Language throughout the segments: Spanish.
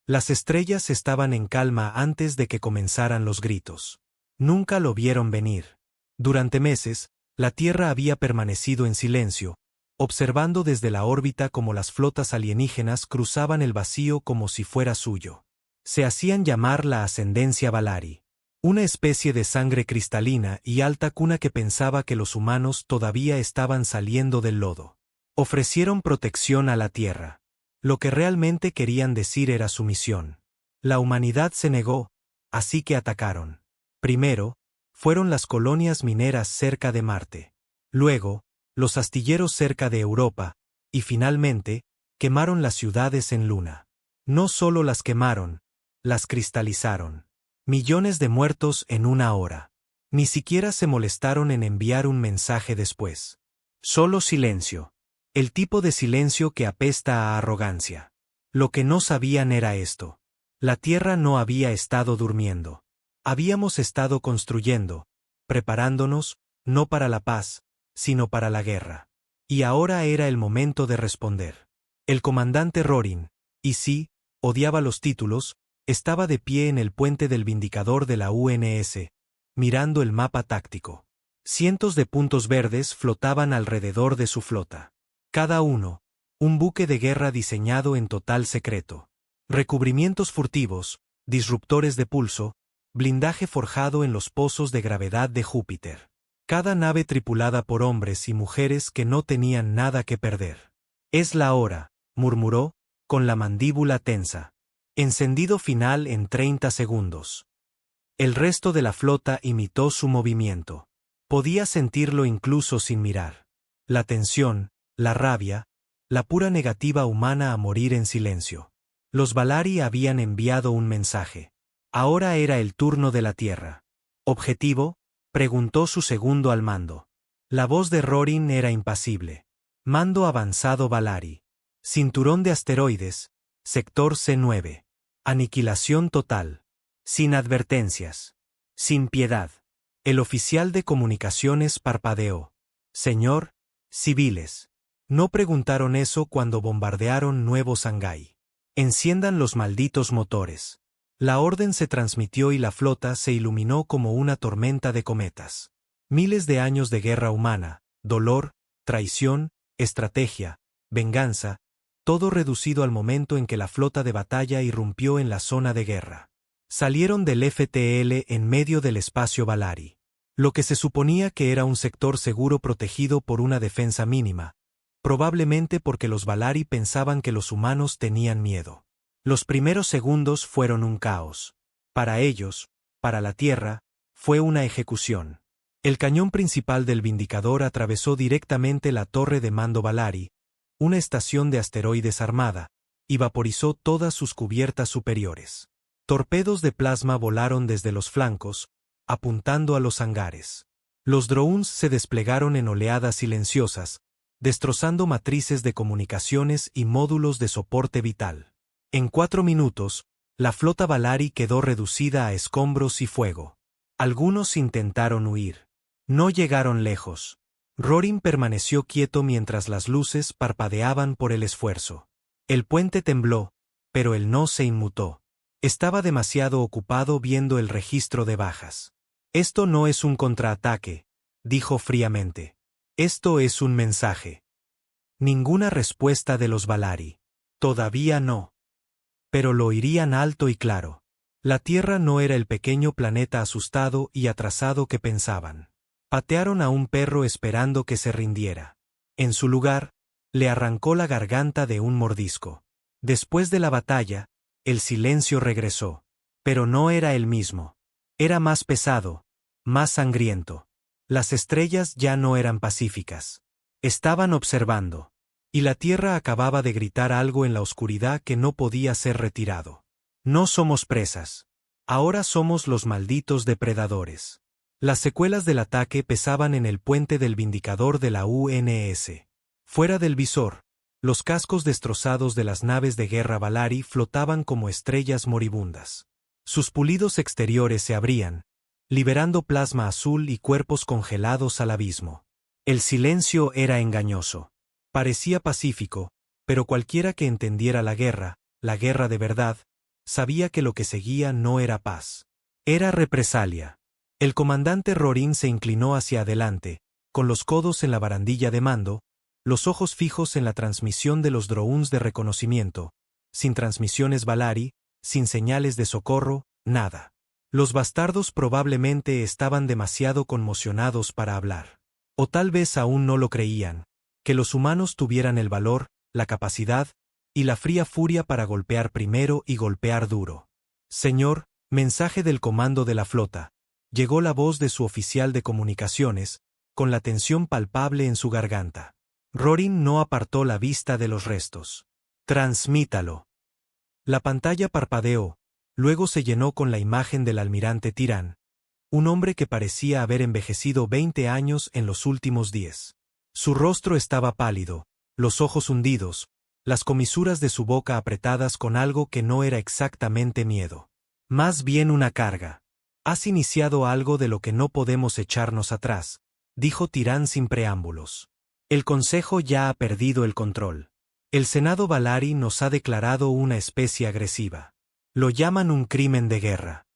Las estrellas estaban en calma antes de que comenzaran los gritos. Nunca lo vieron venir. Durante meses, la Tierra había permanecido en silencio, observando desde la órbita cómo las flotas alienígenas cruzaban el vacío como si fuera suyo. Se hacían llamar la ascendencia Valari, una especie de sangre cristalina y alta cuna que pensaba que los humanos todavía estaban saliendo del lodo. Ofrecieron protección a la Tierra. Lo que realmente querían decir era sumisión. La humanidad se negó, así que atacaron. Primero, fueron las colonias mineras cerca de Marte. Luego, los astilleros cerca de Europa, y finalmente, quemaron las ciudades en Luna. No solo las quemaron, las cristalizaron. Millones de muertos en una hora. Ni siquiera se molestaron en enviar un mensaje después. Solo silencio. El tipo de silencio que apesta a arrogancia. Lo que no sabían era esto. La Tierra no había estado durmiendo. Habíamos estado construyendo, preparándonos, no para la paz, sino para la guerra. Y ahora era el momento de responder. El comandante Rorin, y sí, odiaba los títulos, estaba de pie en el puente del Vindicador de la UNS, mirando el mapa táctico. Cientos de puntos verdes flotaban alrededor de su flota. Cada uno, un buque de guerra diseñado en total secreto. Recubrimientos furtivos, disruptores de pulso, blindaje forjado en los pozos de gravedad de Júpiter. Cada nave tripulada por hombres y mujeres que no tenían nada que perder. «Es la hora», murmuró, con la mandíbula tensa. Encendido final en 30 segundos. El resto de la flota imitó su movimiento. Podía sentirlo incluso sin mirar. La tensión, la rabia, la pura negativa humana a morir en silencio. Los Valari habían enviado un mensaje. Ahora era el turno de la Tierra. ¿Objetivo?, preguntó su segundo al mando. La voz de Rorin era impasible. Mando avanzado Valari. Cinturón de asteroides, sector C9. Aniquilación total. Sin advertencias. Sin piedad. El oficial de comunicaciones parpadeó. Señor, civiles. No preguntaron eso cuando bombardearon Nuevo Shanghái. Enciendan los malditos motores. La orden se transmitió y la flota se iluminó como una tormenta de cometas. Miles de años de guerra humana, dolor, traición, estrategia, venganza, todo reducido al momento en que la flota de batalla irrumpió en la zona de guerra. Salieron del FTL en medio del espacio Valari. Lo que se suponía que era un sector seguro protegido por una defensa mínima, probablemente porque los Valari pensaban que los humanos tenían miedo. Los primeros segundos fueron un caos. Para ellos, para la Tierra, fue una ejecución. El cañón principal del Vindicador atravesó directamente la torre de mando Valari, una estación de asteroides armada, y vaporizó todas sus cubiertas superiores. Torpedos de plasma volaron desde los flancos, apuntando a los hangares. Los drones se desplegaron en oleadas silenciosas, destrozando matrices de comunicaciones y módulos de soporte vital. En 4 minutos, la flota Valari quedó reducida a escombros y fuego. Algunos intentaron huir. No llegaron lejos. Rorin permaneció quieto mientras las luces parpadeaban por el esfuerzo. El puente tembló, pero él no se inmutó. Estaba demasiado ocupado viendo el registro de bajas. Esto no es un contraataque, dijo fríamente. Esto es un mensaje. Ninguna respuesta de los Valari. Todavía no. Pero lo oirían alto y claro. La Tierra no era el pequeño planeta asustado y atrasado que pensaban. Patearon a un perro esperando que se rindiera. En su lugar, le arrancó la garganta de un mordisco. Después de la batalla, el silencio regresó. Pero no era el mismo. Era más pesado, más sangriento. Las estrellas ya no eran pacíficas. Estaban observando. Y la Tierra acababa de gritar algo en la oscuridad que no podía ser retirado. No somos presas. Ahora somos los malditos depredadores. Las secuelas del ataque pesaban en el puente del Vindicador de la UNS. Fuera del visor, los cascos destrozados de las naves de guerra Valari flotaban como estrellas moribundas. Sus pulidos exteriores se abrían, liberando plasma azul y cuerpos congelados al abismo. El silencio era engañoso. Parecía pacífico, pero cualquiera que entendiera la guerra de verdad, sabía que lo que seguía no era paz. Era represalia. El comandante Rorin se inclinó hacia adelante, con los codos en la barandilla de mando, los ojos fijos en la transmisión de los drones de reconocimiento, sin transmisiones Valari, sin señales de socorro, nada. Los bastardos probablemente estaban demasiado conmocionados para hablar. O tal vez aún no lo creían, que los humanos tuvieran el valor, la capacidad y la fría furia para golpear primero y golpear duro. Señor, mensaje del comando de la flota. Llegó la voz de su oficial de comunicaciones, con la tensión palpable en su garganta. Rorin no apartó la vista de los restos. Transmítalo. La pantalla parpadeó, luego se llenó con la imagen del almirante Tirán, un hombre que parecía haber envejecido 20 años en los últimos 10. Su rostro estaba pálido, los ojos hundidos, las comisuras de su boca apretadas con algo que no era exactamente miedo. Más bien una carga. Has iniciado algo de lo que no podemos echarnos atrás, dijo Tirán sin preámbulos. El Consejo ya ha perdido el control. El Senado Valari nos ha declarado una especie agresiva. Lo llaman un crimen de guerra.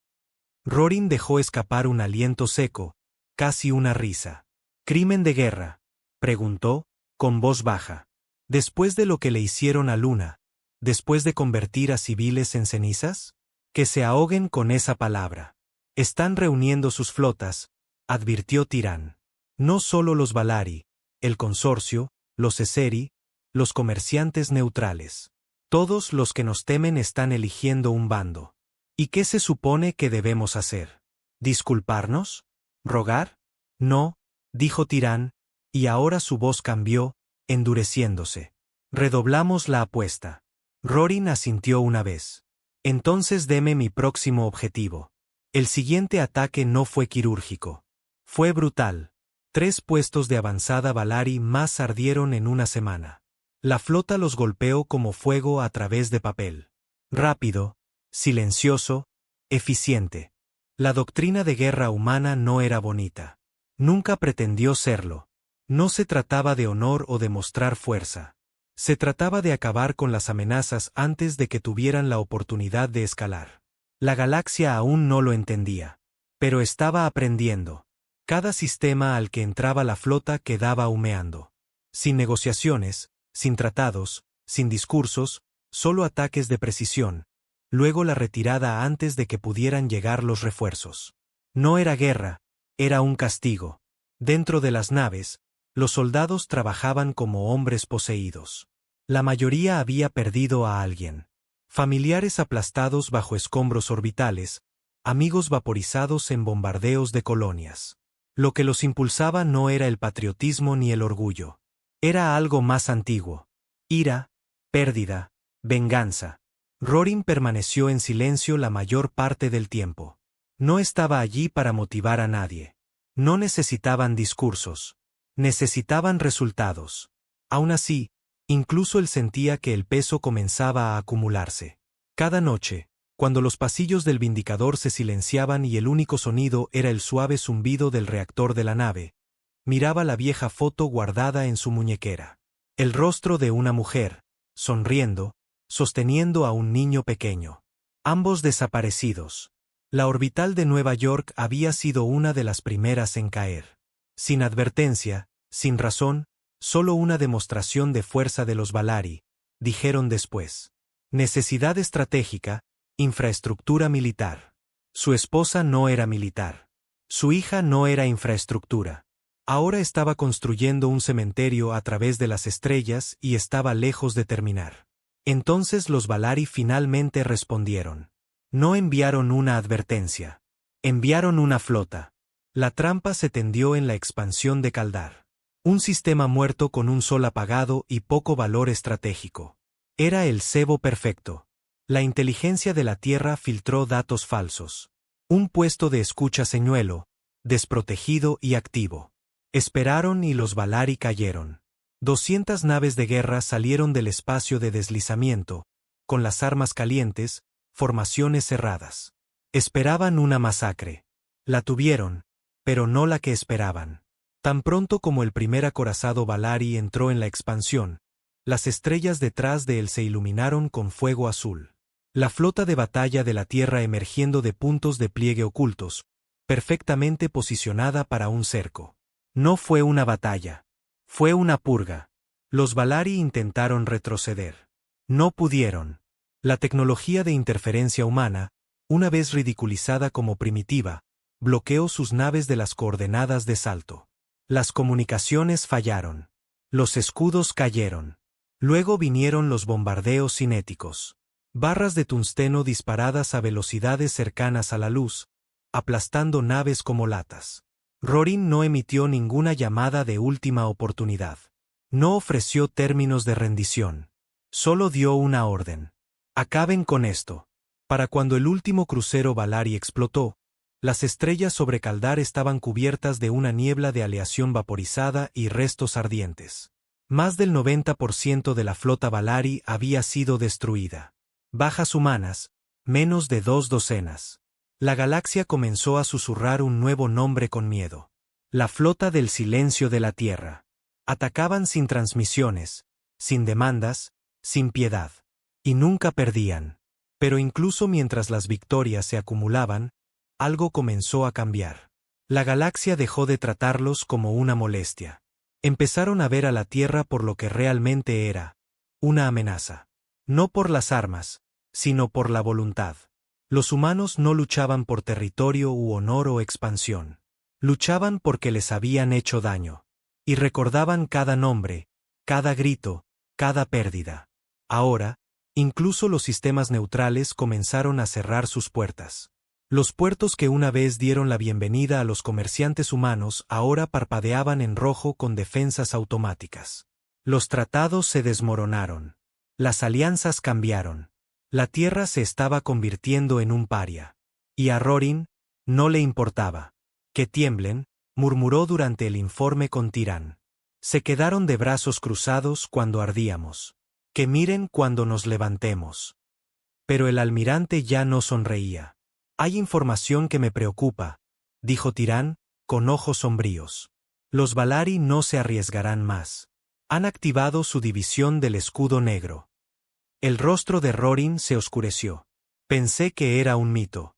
Rorin dejó escapar un aliento seco, casi una risa. ¿Crimen de guerra?, preguntó, con voz baja. ¿Después de lo que le hicieron a Luna, después de convertir a civiles en cenizas? Que se ahoguen con esa palabra. Están reuniendo sus flotas, advirtió Tirán. No solo los Valari, el consorcio, los Esseri, los comerciantes neutrales. Todos los que nos temen están eligiendo un bando. ¿Y qué se supone que debemos hacer? ¿Disculparnos? ¿Rogar? No, dijo Tirán, y ahora su voz cambió, endureciéndose. Redoblamos la apuesta. Rorin asintió una vez. Entonces deme mi próximo objetivo. El siguiente ataque no fue quirúrgico. Fue brutal. 3 puestos de avanzada Valari más ardieron en una semana. La flota los golpeó como fuego a través de papel. Rápido, silencioso, eficiente. La doctrina de guerra humana no era bonita. Nunca pretendió serlo. No se trataba de honor o de mostrar fuerza. Se trataba de acabar con las amenazas antes de que tuvieran la oportunidad de escalar. La galaxia aún no lo entendía. Pero estaba aprendiendo. Cada sistema al que entraba la flota quedaba humeando. Sin negociaciones, sin tratados, sin discursos, solo ataques de precisión, luego la retirada antes de que pudieran llegar los refuerzos. No era guerra, era un castigo. Dentro de las naves, los soldados trabajaban como hombres poseídos. La mayoría había perdido a alguien. Familiares aplastados bajo escombros orbitales, amigos vaporizados en bombardeos de colonias. Lo que los impulsaba no era el patriotismo ni el orgullo. Era algo más antiguo. Ira, pérdida, venganza. Rorin permaneció en silencio la mayor parte del tiempo. No estaba allí para motivar a nadie. No necesitaban discursos. Necesitaban resultados. Aún así, incluso él sentía que el peso comenzaba a acumularse. Cada noche, cuando los pasillos del Vindicador se silenciaban y el único sonido era el suave zumbido del reactor de la nave, miraba la vieja foto guardada en su muñequera. El rostro de una mujer, sonriendo, sosteniendo a un niño pequeño. Ambos desaparecidos. La orbital de Nueva York había sido una de las primeras en caer. Sin advertencia, sin razón, solo una demostración de fuerza de los Valari, dijeron después. Necesidad estratégica, infraestructura militar. Su esposa no era militar. Su hija no era infraestructura. Ahora estaba construyendo un cementerio a través de las estrellas y estaba lejos de terminar. Entonces los Valari finalmente respondieron. No enviaron una advertencia. Enviaron una flota. La trampa se tendió en la expansión de Kaldar. Un sistema muerto con un sol apagado y poco valor estratégico. Era el cebo perfecto. La inteligencia de la Tierra filtró datos falsos. Un puesto de escucha señuelo, desprotegido y activo. Esperaron y los Valari cayeron. 200 naves de guerra salieron del espacio de deslizamiento, con las armas calientes, formaciones cerradas. Esperaban una masacre. La tuvieron, pero no la que esperaban. Tan pronto como el primer acorazado Valari entró en la expansión, las estrellas detrás de él se iluminaron con fuego azul. La flota de batalla de la Tierra emergiendo de puntos de pliegue ocultos, perfectamente posicionada para un cerco. No fue una batalla. Fue una purga. Los Valari intentaron retroceder. No pudieron. La tecnología de interferencia humana, una vez ridiculizada como primitiva, bloqueó sus naves de las coordenadas de salto. Las comunicaciones fallaron. Los escudos cayeron. Luego vinieron los bombardeos cinéticos. Barras de tungsteno disparadas a velocidades cercanas a la luz, aplastando naves como latas. Rorin no emitió ninguna llamada de última oportunidad. No ofreció términos de rendición. Solo dio una orden. Acaben con esto. Para cuando el último crucero Valari explotó, las estrellas sobre Kaldar estaban cubiertas de una niebla de aleación vaporizada y restos ardientes. Más del 90% de la flota Valari había sido destruida. Bajas humanas, menos de 2 docenas. La galaxia comenzó a susurrar un nuevo nombre con miedo. La flota del silencio de la Tierra. Atacaban sin transmisiones, sin demandas, sin piedad. Y nunca perdían. Pero incluso mientras las victorias se acumulaban, algo comenzó a cambiar. La galaxia dejó de tratarlos como una molestia. Empezaron a ver a la Tierra por lo que realmente era, una amenaza. No por las armas, sino por la voluntad. Los humanos no luchaban por territorio u honor o expansión. Luchaban porque les habían hecho daño. Y recordaban cada nombre, cada grito, cada pérdida. Ahora, incluso los sistemas neutrales comenzaron a cerrar sus puertas. Los puertos que una vez dieron la bienvenida a los comerciantes humanos ahora parpadeaban en rojo con defensas automáticas. Los tratados se desmoronaron. Las alianzas cambiaron. La Tierra se estaba convirtiendo en un paria. Y a Rorin no le importaba. Que tiemblen, murmuró durante el informe con Tirán. Se quedaron de brazos cruzados cuando ardíamos. Que miren cuando nos levantemos. Pero el almirante ya no sonreía. Hay información que me preocupa, dijo Tirán, con ojos sombríos. Los Valari no se arriesgarán más. Han activado su división del escudo negro. El rostro de Rorin se oscureció. Pensé que era un mito.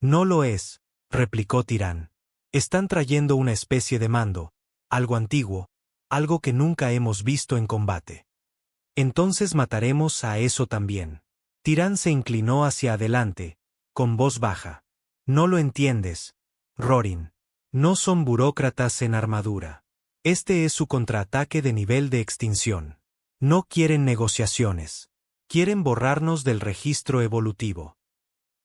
No lo es, replicó Tirán. Están trayendo una especie de mando, algo antiguo, algo que nunca hemos visto en combate. Entonces mataremos a eso también. Tirán se inclinó hacia adelante, con voz baja. No lo entiendes, Rorin. No son burócratas en armadura. Este es su contraataque de nivel de extinción. No quieren negociaciones. Quieren borrarnos del registro evolutivo.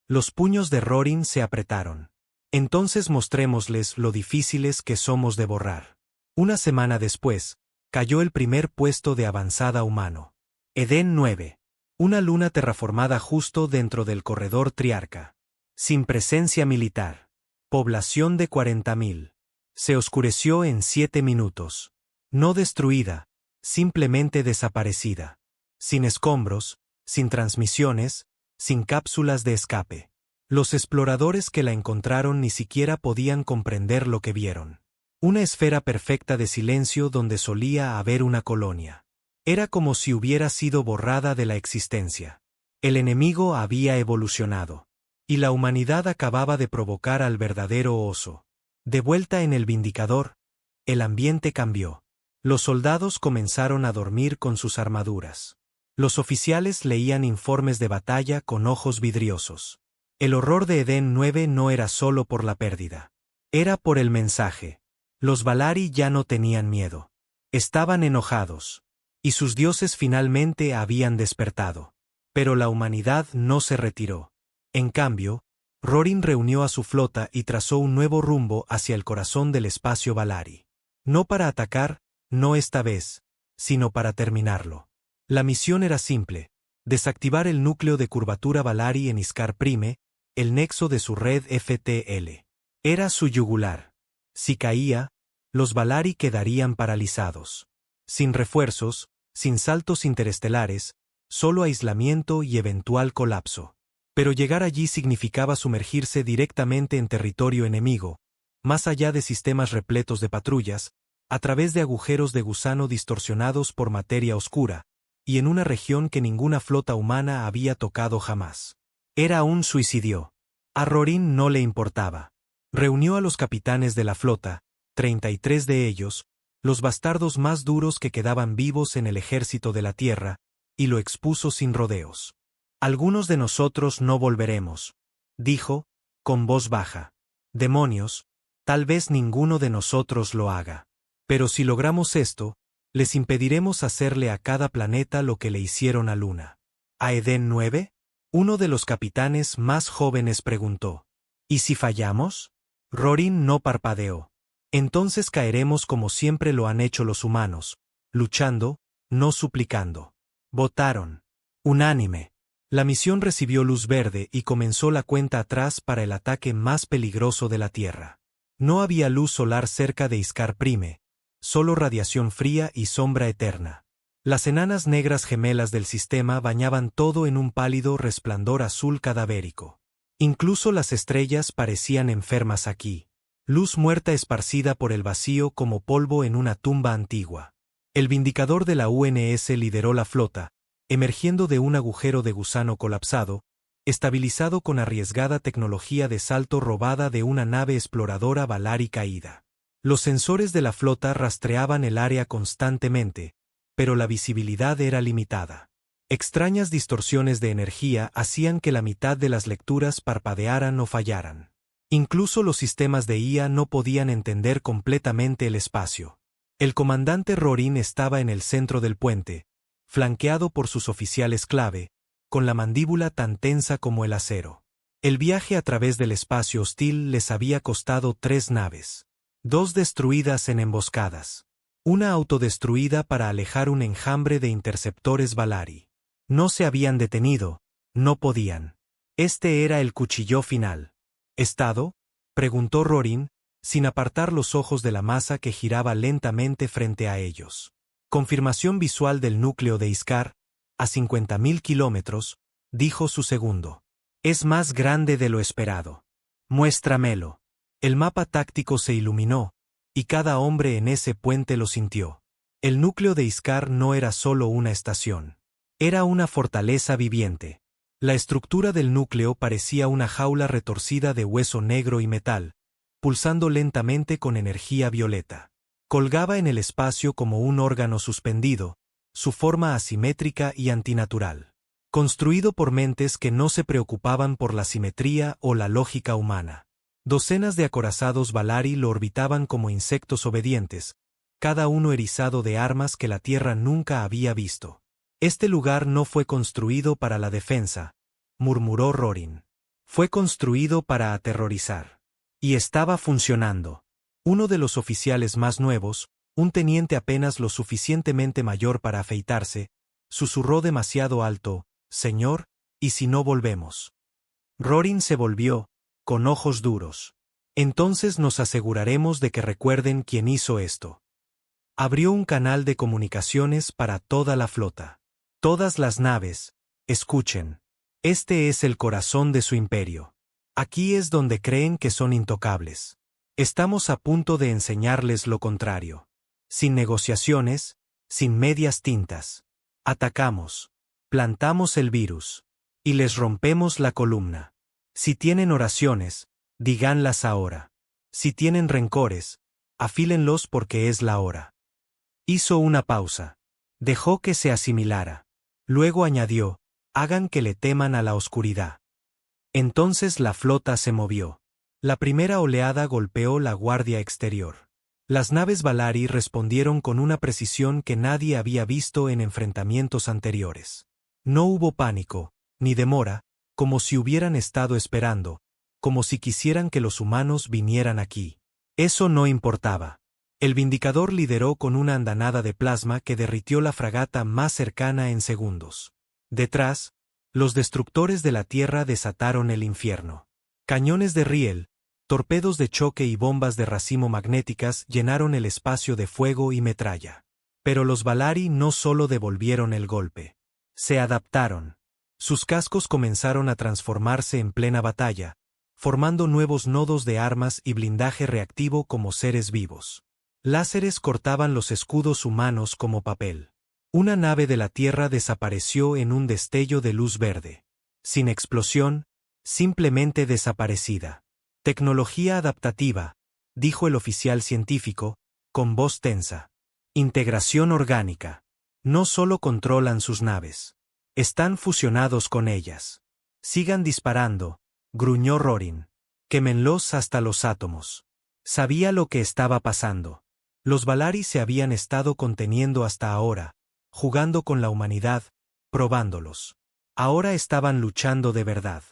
Los puños de Rorin se apretaron. Entonces mostrémosles lo difíciles que somos de borrar. Una semana después, cayó el primer puesto de avanzada humano. Eden 9. Una luna terraformada justo dentro del corredor Triarca. Sin presencia militar. Población de 40.000. Se oscureció en 7 minutos. No destruida, simplemente desaparecida. Sin escombros, sin transmisiones, sin cápsulas de escape. Los exploradores que la encontraron ni siquiera podían comprender lo que vieron. Una esfera perfecta de silencio donde solía haber una colonia. Era como si hubiera sido borrada de la existencia. El enemigo había evolucionado. Y la humanidad acababa de provocar al verdadero oso. De vuelta en el Vindicador, el ambiente cambió. Los soldados comenzaron a dormir con sus armaduras. Los oficiales leían informes de batalla con ojos vidriosos. El horror de Eden 9 no era solo por la pérdida. Era por el mensaje. Los Valari ya no tenían miedo. Estaban enojados. Y sus dioses finalmente habían despertado. Pero la humanidad no se retiró. En cambio, Rorin reunió a su flota y trazó un nuevo rumbo hacia el corazón del espacio Valari. No para atacar, no esta vez, sino para terminarlo. La misión era simple: desactivar el núcleo de curvatura Valari en Iskar Prime, el nexo de su red FTL. Era su yugular. Si caía, los Valari quedarían paralizados. Sin refuerzos, sin saltos interestelares, solo aislamiento y eventual colapso. Pero llegar allí significaba sumergirse directamente en territorio enemigo, más allá de sistemas repletos de patrullas, a través de agujeros de gusano distorsionados por materia oscura, y en una región que ninguna flota humana había tocado jamás. Era un suicidio. A Rorin no le importaba. Reunió a los capitanes de la flota, 33 de ellos, los bastardos más duros que quedaban vivos en el ejército de la tierra, y lo expuso sin rodeos. Algunos de nosotros no volveremos, dijo, con voz baja. Demonios, tal vez ninguno de nosotros lo haga. Pero si logramos esto, les impediremos hacerle a cada planeta lo que le hicieron a Luna. ¿A Edén 9? Uno de los capitanes más jóvenes preguntó. ¿Y si fallamos? Rorin no parpadeó. Entonces caeremos como siempre lo han hecho los humanos, luchando, no suplicando. Votaron. Unánime. La misión recibió luz verde y comenzó la cuenta atrás para el ataque más peligroso de la Tierra. No había luz solar cerca de Iskar Prime, solo radiación fría y sombra eterna. Las enanas negras gemelas del sistema bañaban todo en un pálido resplandor azul cadavérico. Incluso las estrellas parecían enfermas aquí. Luz muerta esparcida por el vacío como polvo en una tumba antigua. El Vindicador de la UNS lideró la flota, emergiendo de un agujero de gusano colapsado, estabilizado con arriesgada tecnología de salto robada de una nave exploradora Valari caída. Los sensores de la flota rastreaban el área constantemente, pero la visibilidad era limitada. Extrañas distorsiones de energía hacían que la mitad de las lecturas parpadearan o fallaran. Incluso los sistemas de IA no podían entender completamente el espacio. El comandante Rorin estaba en el centro del puente, flanqueado por sus oficiales clave, con la mandíbula tan tensa como el acero. El viaje a través del espacio hostil les había costado 3 naves. 2 destruidas en emboscadas. Una autodestruida para alejar un enjambre de interceptores Valari. No se habían detenido, no podían. Este era el cuchillo final. ¿Estado? Preguntó Rorin, sin apartar los ojos de la masa que giraba lentamente frente a ellos. Confirmación visual del núcleo de Iskar, a 50.000 kilómetros, dijo su segundo. Es más grande de lo esperado. Muéstramelo. El mapa táctico se iluminó, y cada hombre en ese puente lo sintió. El núcleo de Iskar no era solo una estación. Era una fortaleza viviente. La estructura del núcleo parecía una jaula retorcida de hueso negro y metal, pulsando lentamente con energía violeta. Colgaba en el espacio como un órgano suspendido, su forma asimétrica y antinatural. Construido por mentes que no se preocupaban por la simetría o la lógica humana. Docenas de acorazados Valari lo orbitaban como insectos obedientes, cada uno erizado de armas que la Tierra nunca había visto. Este lugar no fue construido para la defensa, murmuró Rorin. Fue construido para aterrorizar. Y estaba funcionando. Uno de los oficiales más nuevos, un teniente apenas lo suficientemente mayor para afeitarse, susurró demasiado alto, «Señor, ¿y si no volvemos?» Rorin se volvió, con ojos duros. «Entonces nos aseguraremos de que recuerden quién hizo esto». Abrió un canal de comunicaciones para toda la flota. Todas las naves, escuchen. Este es el corazón de su imperio. Aquí es donde creen que son intocables. Estamos a punto de enseñarles lo contrario. Sin negociaciones, sin medias tintas. Atacamos. Plantamos el virus. Y les rompemos la columna. Si tienen oraciones, díganlas ahora. Si tienen rencores, afílenlos porque es la hora. Hizo una pausa. Dejó que se asimilara. Luego añadió, hagan que le teman a la oscuridad. Entonces la flota se movió. La primera oleada golpeó la guardia exterior. Las naves Valari respondieron con una precisión que nadie había visto en enfrentamientos anteriores. No hubo pánico, ni demora, como si hubieran estado esperando, como si quisieran que los humanos vinieran aquí. Eso no importaba. El Vindicador lideró con una andanada de plasma que derritió la fragata más cercana en segundos. Detrás, los destructores de la Tierra desataron el infierno. Cañones de riel, torpedos de choque y bombas de racimo magnéticas llenaron el espacio de fuego y metralla. Pero los Valari no solo devolvieron el golpe. Se adaptaron. Sus cascos comenzaron a transformarse en plena batalla, formando nuevos nodos de armas y blindaje reactivo como seres vivos. Láseres cortaban los escudos humanos como papel. Una nave de la Tierra desapareció en un destello de luz verde. Sin explosión, simplemente desaparecida. Tecnología adaptativa, dijo el oficial científico, con voz tensa. Integración orgánica. No solo controlan sus naves. Están fusionados con ellas. Sigan disparando, gruñó Rorin. Quémenlos hasta los átomos. Sabía lo que estaba pasando. Los Valari se habían estado conteniendo hasta ahora, jugando con la humanidad, probándolos. Ahora estaban luchando de verdad.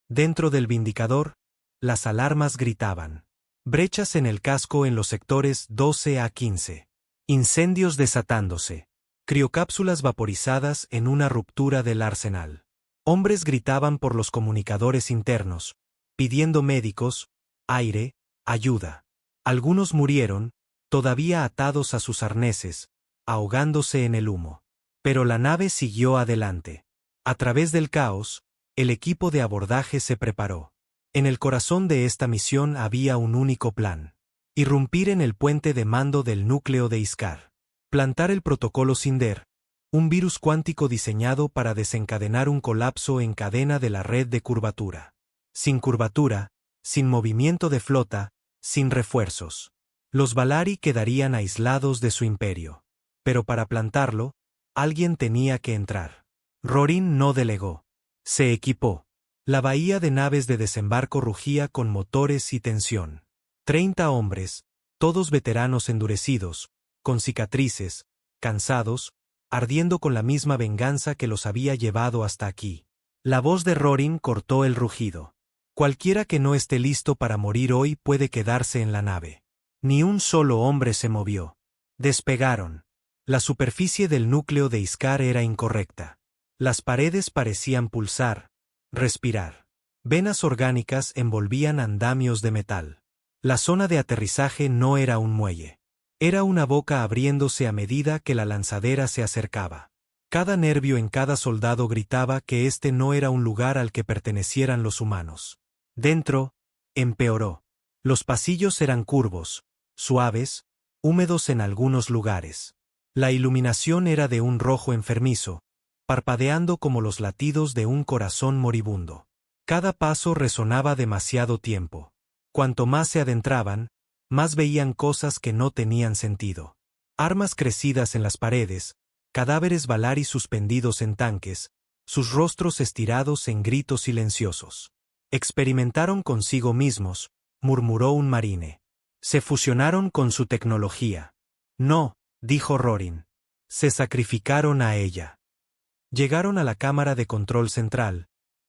Dentro del Vindicador, las alarmas gritaban. Brechas en el casco en los sectores 12 a 15. Incendios desatándose. Criocápsulas vaporizadas en una ruptura del arsenal. Hombres gritaban por los comunicadores internos, pidiendo médicos, aire, ayuda. Algunos murieron, todavía atados a sus arneses, ahogándose en el humo. Pero la nave siguió adelante. A través del caos, el equipo de abordaje se preparó. En el corazón de esta misión había un único plan. Irrumpir en el puente de mando del núcleo de Iskar. Plantar el protocolo Cinder, un virus cuántico diseñado para desencadenar un colapso en cadena de la red de curvatura. Sin curvatura, sin movimiento de flota, sin refuerzos. Los Valari quedarían aislados de su imperio. Pero para plantarlo, alguien tenía que entrar. Rorin no delegó. Se equipó. La bahía de naves de desembarco rugía con motores y tensión. 30 hombres, todos veteranos endurecidos, con cicatrices, cansados, ardiendo con la misma venganza que los había llevado hasta aquí. La voz de Rorin cortó el rugido. Cualquiera que no esté listo para morir hoy puede quedarse en la nave. Ni un solo hombre se movió. Despegaron. La superficie del núcleo de Iskar era incorrecta. Las paredes parecían pulsar, respirar. Venas orgánicas envolvían andamios de metal. La zona de aterrizaje no era un muelle. Era una boca abriéndose a medida que la lanzadera se acercaba. Cada nervio en cada soldado gritaba que este no era un lugar al que pertenecieran los humanos. Dentro, empeoró. Los pasillos eran curvos, suaves, húmedos en algunos lugares. La iluminación era de un rojo enfermizo, parpadeando como los latidos de un corazón moribundo. Cada paso resonaba demasiado tiempo. Cuanto más se adentraban, más veían cosas que no tenían sentido. Armas crecidas en las paredes, cadáveres Valari suspendidos en tanques, sus rostros estirados en gritos silenciosos. Experimentaron consigo mismos, murmuró un marine. Se fusionaron con su tecnología. No, dijo Rorin. Se sacrificaron a ella. Llegaron a la cámara de control central,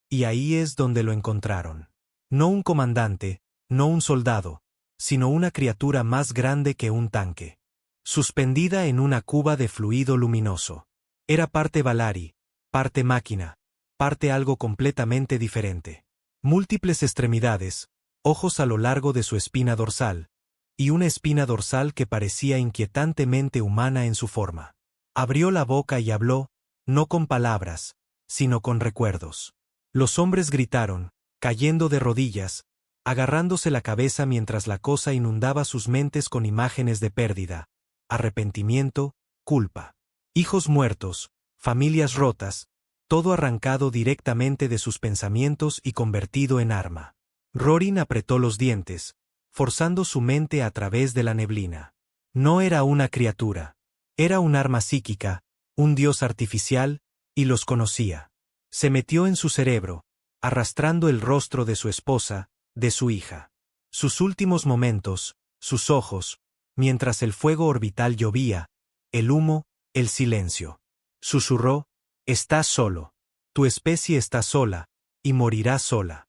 y ahí es donde lo encontraron. No un comandante, no un soldado, sino una criatura más grande que un tanque. Suspendida en una cuba de fluido luminoso. Era parte Valari, parte máquina, parte algo completamente diferente. Múltiples extremidades, ojos a lo largo de su espina dorsal, y una espina dorsal que parecía inquietantemente humana en su forma. Abrió la boca y habló, no con palabras, sino con recuerdos. Los hombres gritaron, cayendo de rodillas, agarrándose la cabeza mientras la cosa inundaba sus mentes con imágenes de pérdida, arrepentimiento, culpa. Hijos muertos, familias rotas, todo arrancado directamente de sus pensamientos y convertido en arma. Rorin apretó los dientes, forzando su mente a través de la neblina. No era una criatura. Era un arma psíquica, un dios artificial, y los conocía. Se metió en su cerebro, arrastrando el rostro de su esposa, de su hija. Sus últimos momentos, sus ojos, mientras el fuego orbital llovía, el humo, el silencio. Susurró, estás solo. Tu especie está sola, y morirá sola.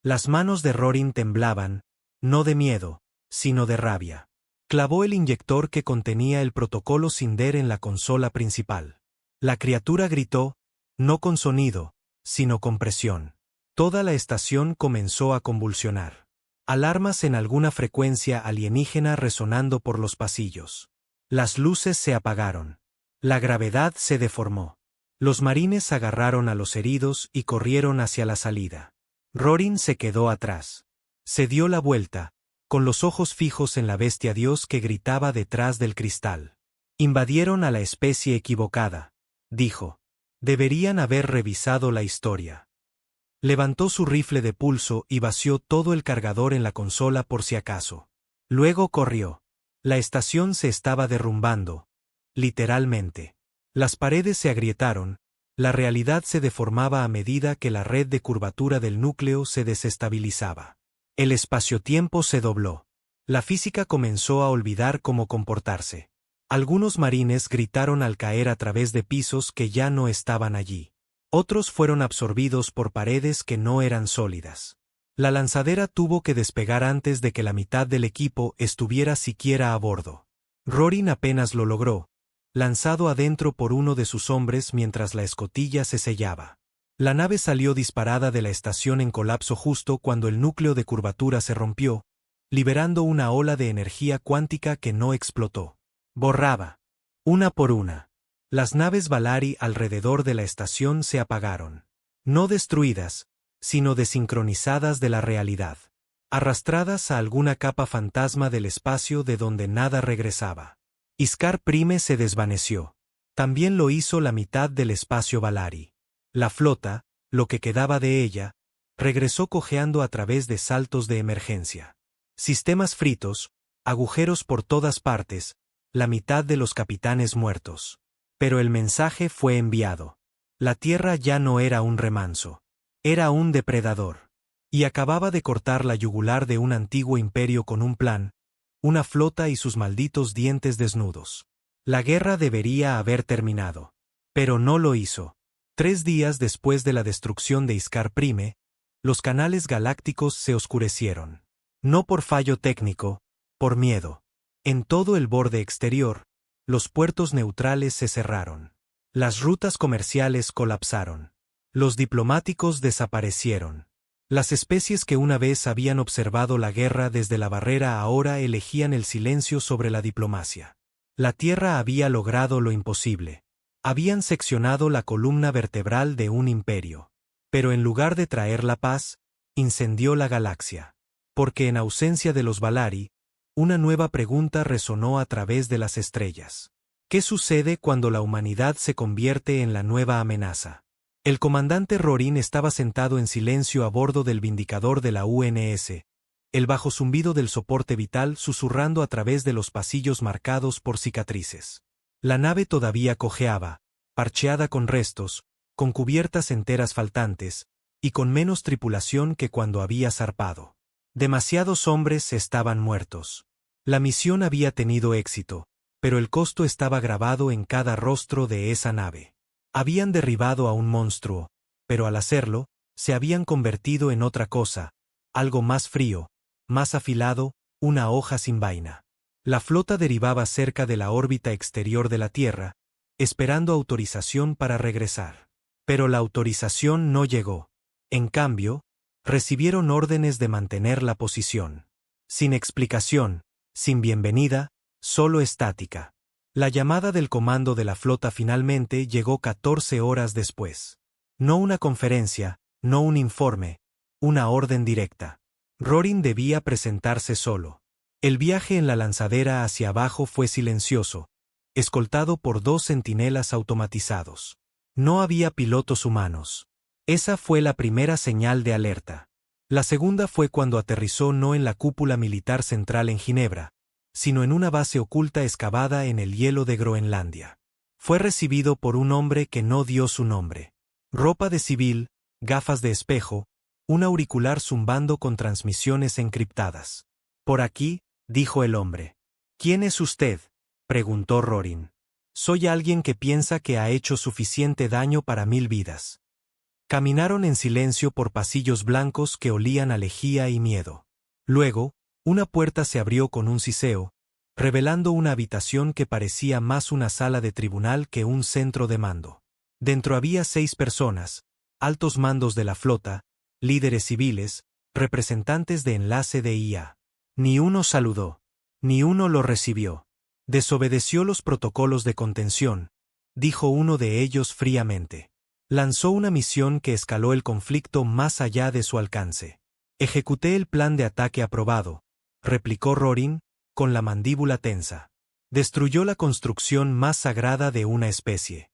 Las manos de Rorin temblaban, no de miedo, sino de rabia. Clavó el inyector que contenía el protocolo Cinder en la consola principal. La criatura gritó, no con sonido, sino con presión. Toda la estación comenzó a convulsionar. Alarmas en alguna frecuencia alienígena resonando por los pasillos. Las luces se apagaron. La gravedad se deformó. Los marines agarraron a los heridos y corrieron hacia la salida. Rorin se quedó atrás. Se dio la vuelta, con los ojos fijos en la bestia dios que gritaba detrás del cristal. Invadieron a la especie equivocada, dijo. Deberían haber revisado la historia. Levantó su rifle de pulso y vació todo el cargador en la consola por si acaso. Luego corrió. La estación se estaba derrumbando. Literalmente. Las paredes se agrietaron, la realidad se deformaba a medida que la red de curvatura del núcleo se desestabilizaba. El espacio-tiempo se dobló. La física comenzó a olvidar cómo comportarse. Algunos marines gritaron al caer a través de pisos que ya no estaban allí. Otros fueron absorbidos por paredes que no eran sólidas. La lanzadera tuvo que despegar antes de que la mitad del equipo estuviera siquiera a bordo. Rorin apenas lo logró, lanzado adentro por uno de sus hombres mientras la escotilla se sellaba. La nave salió disparada de la estación en colapso justo cuando el núcleo de curvatura se rompió, liberando una ola de energía cuántica que no explotó. Borraba. Una por una. Las naves Valari alrededor de la estación se apagaron. No destruidas, sino desincronizadas de la realidad. Arrastradas a alguna capa fantasma del espacio de donde nada regresaba. Iskar Prime se desvaneció. También lo hizo la mitad del espacio Valari. La flota, lo que quedaba de ella, regresó cojeando a través de saltos de emergencia. Sistemas fritos, agujeros por todas partes, la mitad de los capitanes muertos. Pero el mensaje fue enviado. La Tierra ya no era un remanso. Era un depredador. Y acababa de cortar la yugular de un antiguo imperio con un plan, una flota y sus malditos dientes desnudos. La guerra debería haber terminado. Pero no lo hizo. 3 días después de la destrucción de Iskar Prime, los canales galácticos se oscurecieron. No por fallo técnico, por miedo. En todo el borde exterior, los puertos neutrales se cerraron. Las rutas comerciales colapsaron. Los diplomáticos desaparecieron. Las especies que una vez habían observado la guerra desde la barrera ahora elegían el silencio sobre la diplomacia. La Tierra había logrado lo imposible. Habían seccionado la columna vertebral de un imperio. Pero en lugar de traer la paz, incendió la galaxia. Porque en ausencia de los Valari, una nueva pregunta resonó a través de las estrellas. ¿Qué sucede cuando la humanidad se convierte en la nueva amenaza? El comandante Rorin estaba sentado en silencio a bordo del Vindicador de la UNS, el bajo zumbido del soporte vital susurrando a través de los pasillos marcados por cicatrices. La nave todavía cojeaba, parcheada con restos, con cubiertas enteras faltantes, y con menos tripulación que cuando había zarpado. Demasiados hombres estaban muertos. La misión había tenido éxito, pero el costo estaba grabado en cada rostro de esa nave. Habían derribado a un monstruo, pero al hacerlo, se habían convertido en otra cosa, algo más frío, más afilado, una hoja sin vaina. La flota derivaba cerca de la órbita exterior de la Tierra, esperando autorización para regresar. Pero la autorización no llegó. En cambio, recibieron órdenes de mantener la posición. Sin explicación, sin bienvenida, solo estática. La llamada del comando de la flota finalmente llegó 14 horas después. No una conferencia, no un informe, una orden directa. Rorin debía presentarse solo. El viaje en la lanzadera hacia abajo fue silencioso, escoltado por 2 centinelas automatizados. No había pilotos humanos. Esa fue la primera señal de alerta. La segunda fue cuando aterrizó no en la cúpula militar central en Ginebra, sino en una base oculta excavada en el hielo de Groenlandia. Fue recibido por un hombre que no dio su nombre. Ropa de civil, gafas de espejo, un auricular zumbando con transmisiones encriptadas. Por aquí, dijo el hombre. ¿Quién es usted?, preguntó Rorin. Soy alguien que piensa que ha hecho suficiente daño para 1000 vidas. Caminaron en silencio por pasillos blancos que olían a lejía y miedo. Luego, una puerta se abrió con un siseo, revelando una habitación que parecía más una sala de tribunal que un centro de mando. Dentro había 6 personas, altos mandos de la flota, líderes civiles, representantes de enlace de IA. Ni uno saludó. Ni uno lo recibió. Desobedeció los protocolos de contención, dijo uno de ellos fríamente. Lanzó una misión que escaló el conflicto más allá de su alcance. Ejecuté el plan de ataque aprobado, replicó Rorin, con la mandíbula tensa. Destruyó la construcción más sagrada de una especie.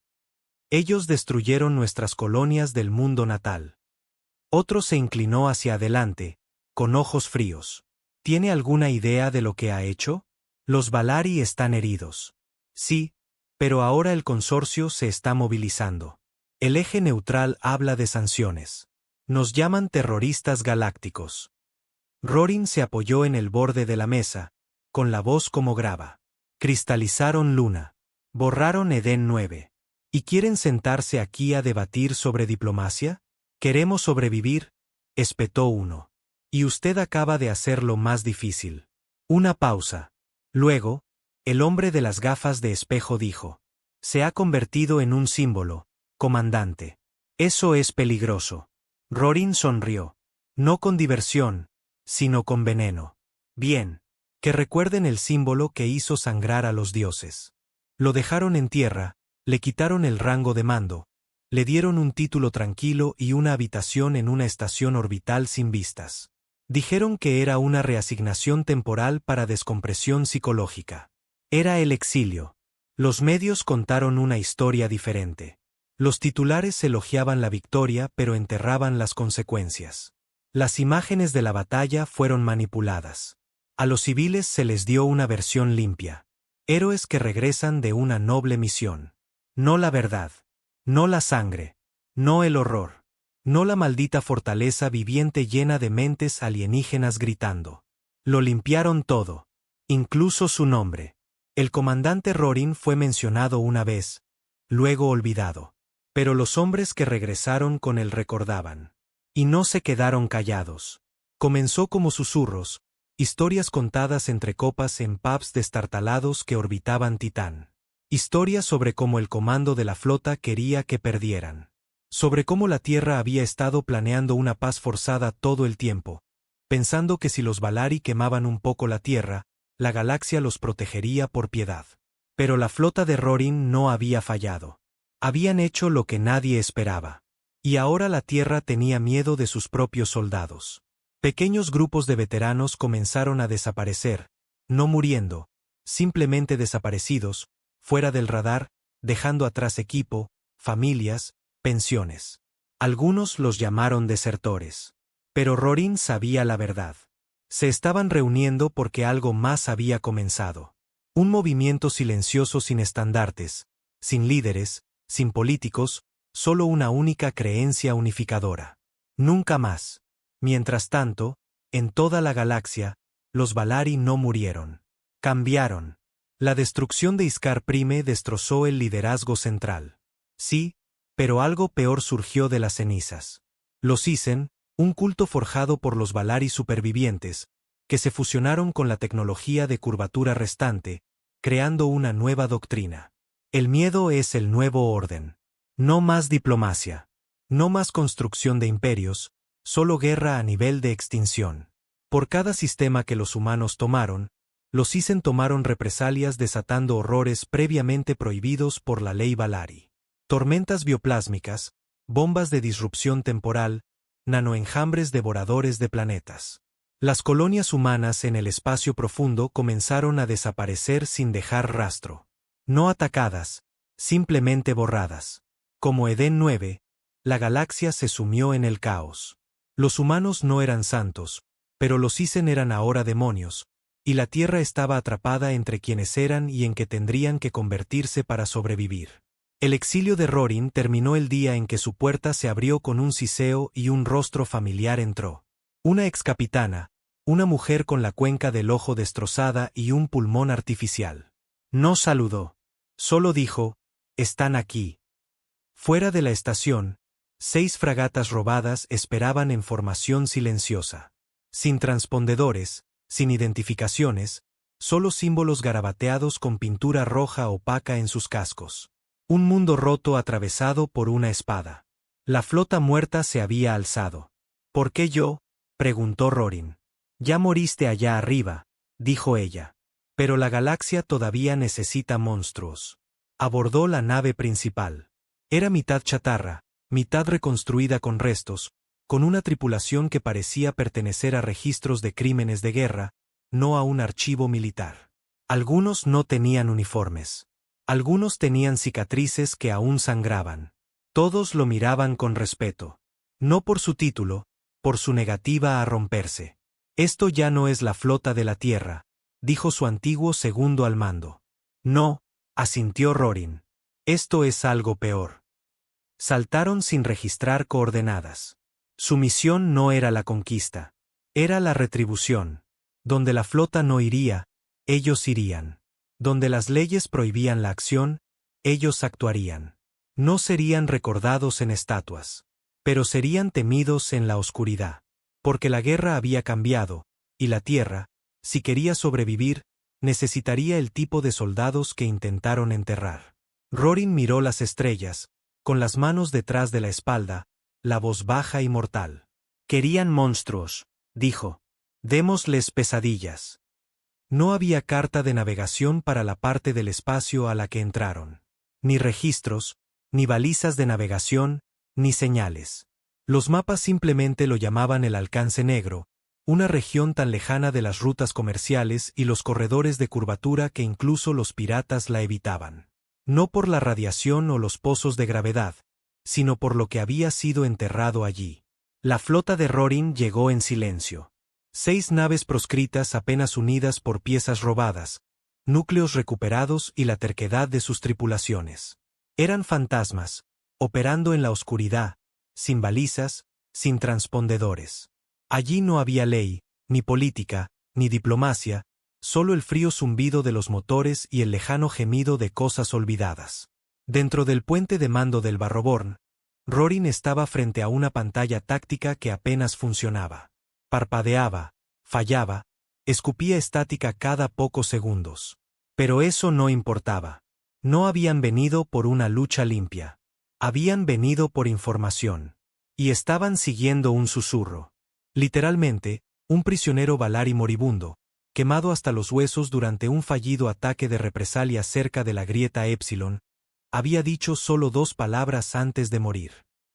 Ellos destruyeron nuestras colonias del mundo natal. Otro se inclinó hacia adelante, con ojos fríos. ¿Tiene alguna idea de lo que ha hecho? Los Valari están heridos. Sí, pero ahora el consorcio se está movilizando. El eje neutral habla de sanciones. Nos llaman terroristas galácticos. Rorin se apoyó en el borde de la mesa, con la voz como grava. Cristalizaron Luna. Borraron Edén 9. ¿Y quieren sentarse aquí a debatir sobre diplomacia? Queremos sobrevivir, espetó uno. Y usted acaba de hacer lo más difícil. Una pausa. Luego, el hombre de las gafas de espejo dijo: se ha convertido en un símbolo, comandante. Eso es peligroso. Rorin sonrió. No con diversión, sino con veneno. Bien. Que recuerden el símbolo que hizo sangrar a los dioses. Lo dejaron en tierra, le quitaron el rango de mando, le dieron un título tranquilo y una habitación en una estación orbital sin vistas. Dijeron que era una reasignación temporal para descompresión psicológica. Era el exilio. Los medios contaron una historia diferente. Los titulares elogiaban la victoria pero enterraban las consecuencias. Las imágenes de la batalla fueron manipuladas. A los civiles se les dio una versión limpia. Héroes que regresan de una noble misión. No la verdad. No la sangre. No el horror. No la maldita fortaleza viviente llena de mentes alienígenas gritando. Lo limpiaron todo. Incluso su nombre. El comandante Rorin fue mencionado una vez, luego olvidado. Pero los hombres que regresaron con él recordaban. Y no se quedaron callados. Comenzó como susurros, historias contadas entre copas en pubs destartalados que orbitaban Titán. Historias sobre cómo el comando de la flota quería que perdieran. Sobre cómo la Tierra había estado planeando una paz forzada todo el tiempo, pensando que si los Valari quemaban un poco la Tierra, la galaxia los protegería por piedad. Pero la flota de Rorin no había fallado. Habían hecho lo que nadie esperaba. Y ahora la Tierra tenía miedo de sus propios soldados. Pequeños grupos de veteranos comenzaron a desaparecer, no muriendo, simplemente desaparecidos, fuera del radar, dejando atrás equipo, familias, pensiones. Algunos los llamaron desertores. Pero Rorin sabía la verdad. Se estaban reuniendo porque algo más había comenzado. Un movimiento silencioso sin estandartes, sin líderes, sin políticos, solo una única creencia unificadora. Nunca más. Mientras tanto, en toda la galaxia, los Valari no murieron. Cambiaron. La destrucción de Iskar Prime destrozó el liderazgo central. Sí, pero algo peor surgió de las cenizas. Los Isen, un culto forjado por los Valari supervivientes, que se fusionaron con la tecnología de curvatura restante, creando una nueva doctrina. El miedo es el nuevo orden. No más diplomacia. No más construcción de imperios, solo guerra a nivel de extinción. Por cada sistema que los humanos tomaron, los Isen tomaron represalias desatando horrores previamente prohibidos por la ley Valari. Tormentas bioplásmicas, bombas de disrupción temporal, nanoenjambres devoradores de planetas. Las colonias humanas en el espacio profundo comenzaron a desaparecer sin dejar rastro. No atacadas, simplemente borradas. Como Edén 9, la galaxia se sumió en el caos. Los humanos no eran santos, pero los Isen eran ahora demonios, y la Tierra estaba atrapada entre quienes eran y en que tendrían que convertirse para sobrevivir. El exilio de Rorin terminó el día en que su puerta se abrió con un siseo y un rostro familiar entró. Una excapitana, una mujer con la cuenca del ojo destrozada y un pulmón artificial. No saludó. Solo dijo: «Están aquí». Fuera de la estación, 6 fragatas robadas esperaban en formación silenciosa. Sin transpondedores, sin identificaciones, solo símbolos garabateados con pintura roja opaca en sus cascos. Un mundo roto atravesado por una espada. La flota muerta se había alzado. «¿Por qué yo?», preguntó Rorin. «Ya moriste allá arriba», dijo ella. «Pero la galaxia todavía necesita monstruos». Abordó la nave principal. Era mitad chatarra, mitad reconstruida con restos, con una tripulación que parecía pertenecer a registros de crímenes de guerra, no a un archivo militar. Algunos no tenían uniformes. Algunos tenían cicatrices que aún sangraban. Todos lo miraban con respeto. No por su título, por su negativa a romperse. Esto ya no es la flota de la Tierra, dijo su antiguo segundo al mando. No, asintió Rorin. Esto es algo peor. Saltaron sin registrar coordenadas. Su misión no era la conquista. Era la retribución. Donde la flota no iría, ellos irían. Donde las leyes prohibían la acción, ellos actuarían. No serían recordados en estatuas. Pero serían temidos en la oscuridad. Porque la guerra había cambiado, y la Tierra, si quería sobrevivir, necesitaría el tipo de soldados que intentaron enterrar. Rorin miró las estrellas, con las manos detrás de la espalda, la voz baja y mortal. Querían monstruos, dijo. Démosles pesadillas. No había carta de navegación para la parte del espacio a la que entraron. Ni registros, ni balizas de navegación, ni señales. Los mapas simplemente lo llamaban el alcance negro, una región tan lejana de las rutas comerciales y los corredores de curvatura que incluso los piratas la evitaban. No por la radiación o los pozos de gravedad, sino por lo que había sido enterrado allí. La flota de Rorin llegó en silencio. 6 naves proscritas apenas unidas por piezas robadas, núcleos recuperados y la terquedad de sus tripulaciones. Eran fantasmas, operando en la oscuridad, sin balizas, sin transpondedores. Allí no había ley, ni política, ni diplomacia, solo el frío zumbido de los motores y el lejano gemido de cosas olvidadas. Dentro del puente de mando del Barroborn, Rorin estaba frente a una pantalla táctica que apenas funcionaba. Parpadeaba, fallaba, escupía estática cada pocos segundos. Pero eso no importaba. No habían venido por una lucha limpia. Habían venido por información. Y estaban siguiendo un susurro. Literalmente, un prisionero Valari moribundo, quemado hasta los huesos durante un fallido ataque de represalia cerca de la grieta Epsilon, había dicho solo 2 palabras antes de morir.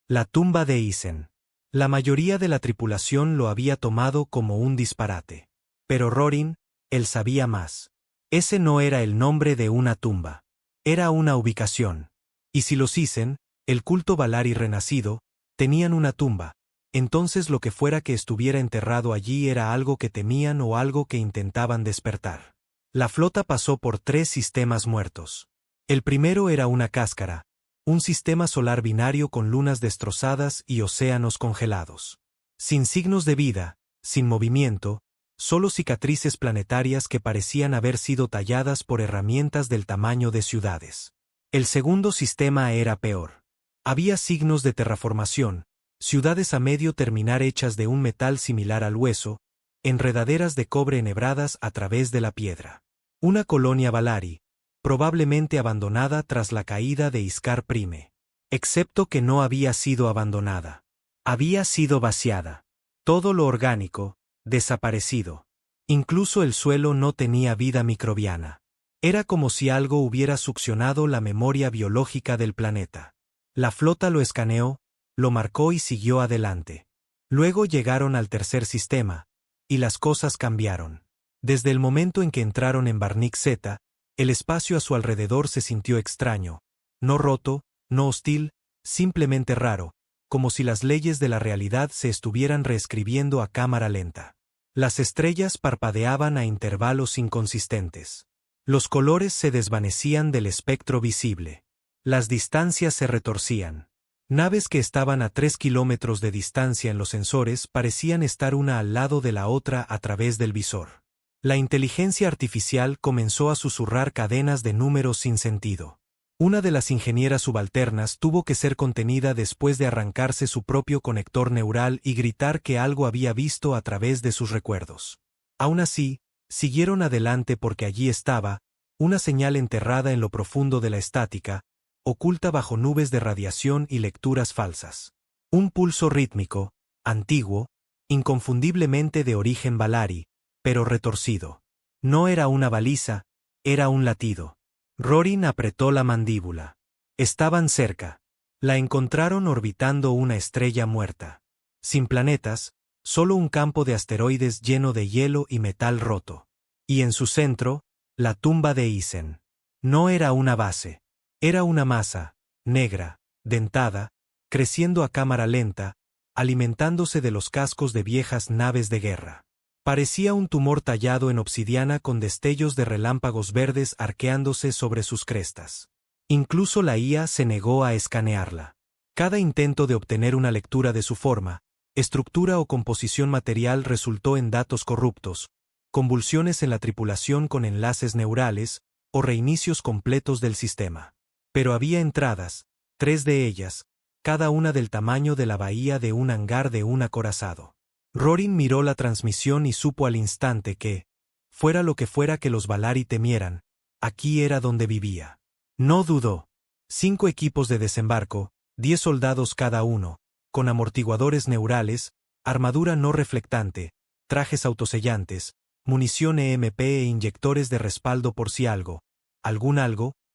La tumba de Isen. La mayoría de la tripulación lo había tomado como un disparate. Pero Rorin, él sabía más. Ese no era el nombre de una tumba. Era una ubicación. Y si los Isen, el culto Valari renacido, tenían una tumba, entonces lo que fuera que estuviera enterrado allí era algo que temían o algo que intentaban despertar. La flota pasó por 3 sistemas muertos. El primero era una cáscara, un sistema solar binario con lunas destrozadas y océanos congelados. Sin signos de vida, sin movimiento, solo cicatrices planetarias que parecían haber sido talladas por herramientas del tamaño de ciudades. El segundo sistema era peor. Había signos de terraformación, ciudades a medio terminar hechas de un metal similar al hueso, enredaderas de cobre enhebradas a través de la piedra. Una colonia Valari, probablemente abandonada tras la caída de Iskar Prime. Excepto que no había sido abandonada. Había sido vaciada. Todo lo orgánico, desaparecido. Incluso el suelo no tenía vida microbiana. Era como si algo hubiera succionado la memoria biológica del planeta. La flota lo escaneó, lo marcó y siguió adelante. Luego llegaron al tercer sistema, y las cosas cambiaron. Desde el momento en que entraron en Barnik Z, el espacio a su alrededor se sintió extraño, no roto, no hostil, simplemente raro, como si las leyes de la realidad se estuvieran reescribiendo a cámara lenta. Las estrellas parpadeaban a intervalos inconsistentes. Los colores se desvanecían del espectro visible. Las distancias se retorcían. Naves que estaban a 3 kilómetros de distancia en los sensores parecían estar una al lado de la otra a través del visor. La inteligencia artificial comenzó a susurrar cadenas de números sin sentido. Una de las ingenieras subalternas tuvo que ser contenida después de arrancarse su propio conector neural y gritar que algo había visto a través de sus recuerdos. Aún así, siguieron adelante porque allí estaba, una señal enterrada en lo profundo de la estática, oculta bajo nubes de radiación y lecturas falsas. Un pulso rítmico, antiguo, inconfundiblemente de origen Valari, pero retorcido. No era una baliza, era un latido. Rorin apretó la mandíbula. Estaban cerca. La encontraron orbitando una estrella muerta. Sin planetas, solo un campo de asteroides lleno de hielo y metal roto. Y en su centro, La tumba de Isen. No era una base. Era una masa, negra, dentada, creciendo a cámara lenta, alimentándose de los cascos de viejas naves de guerra. Parecía un tumor tallado en obsidiana con destellos de relámpagos verdes arqueándose sobre sus crestas. Incluso la IA se negó a escanearla. Cada intento de obtener una lectura de su forma, estructura o composición material resultó en datos corruptos, convulsiones en la tripulación con enlaces neurales, o reinicios completos del sistema. Pero había entradas, 3 de ellas, cada una del tamaño de la bahía de un hangar de un acorazado. Rorin miró la transmisión y supo al instante que, fuera lo que fuera que los Valari temieran, aquí era donde vivía. No dudó. 5 equipos de desembarco, 10 soldados cada uno, con amortiguadores neurales, armadura no reflectante, trajes autosellantes, munición EMP e inyectores de respaldo por si algo,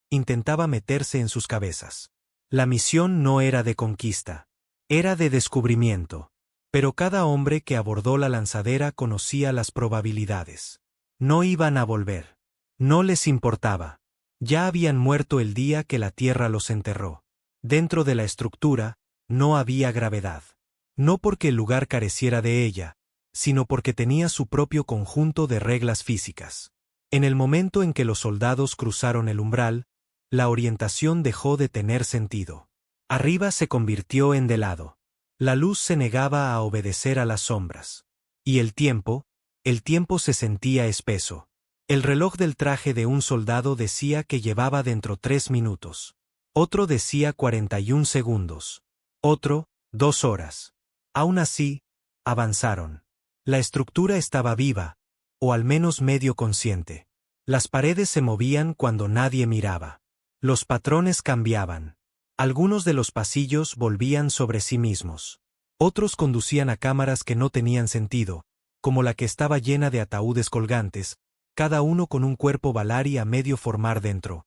intentaba meterse en sus cabezas. La misión no era de conquista. Era de descubrimiento. Pero cada hombre que abordó la lanzadera conocía las probabilidades. No iban a volver. No les importaba. Ya habían muerto el día que la Tierra los enterró. Dentro de la estructura, no había gravedad. No porque el lugar careciera de ella, sino porque tenía su propio conjunto de reglas físicas. En el momento en que los soldados cruzaron el umbral, la orientación dejó de tener sentido. Arriba se convirtió en de lado. La luz se negaba a obedecer a las sombras. Y el tiempo se sentía espeso. El reloj del traje de un soldado decía que llevaba dentro 3 minutos. Otro decía 41 segundos. Otro, 2 horas. Aún así, avanzaron. La estructura estaba viva, o al menos medio consciente. Las paredes se movían cuando nadie miraba. Los patrones cambiaban. Algunos de los pasillos volvían sobre sí mismos. Otros conducían a cámaras que no tenían sentido, como la que estaba llena de ataúdes colgantes, cada uno con un cuerpo Valari a medio formar dentro.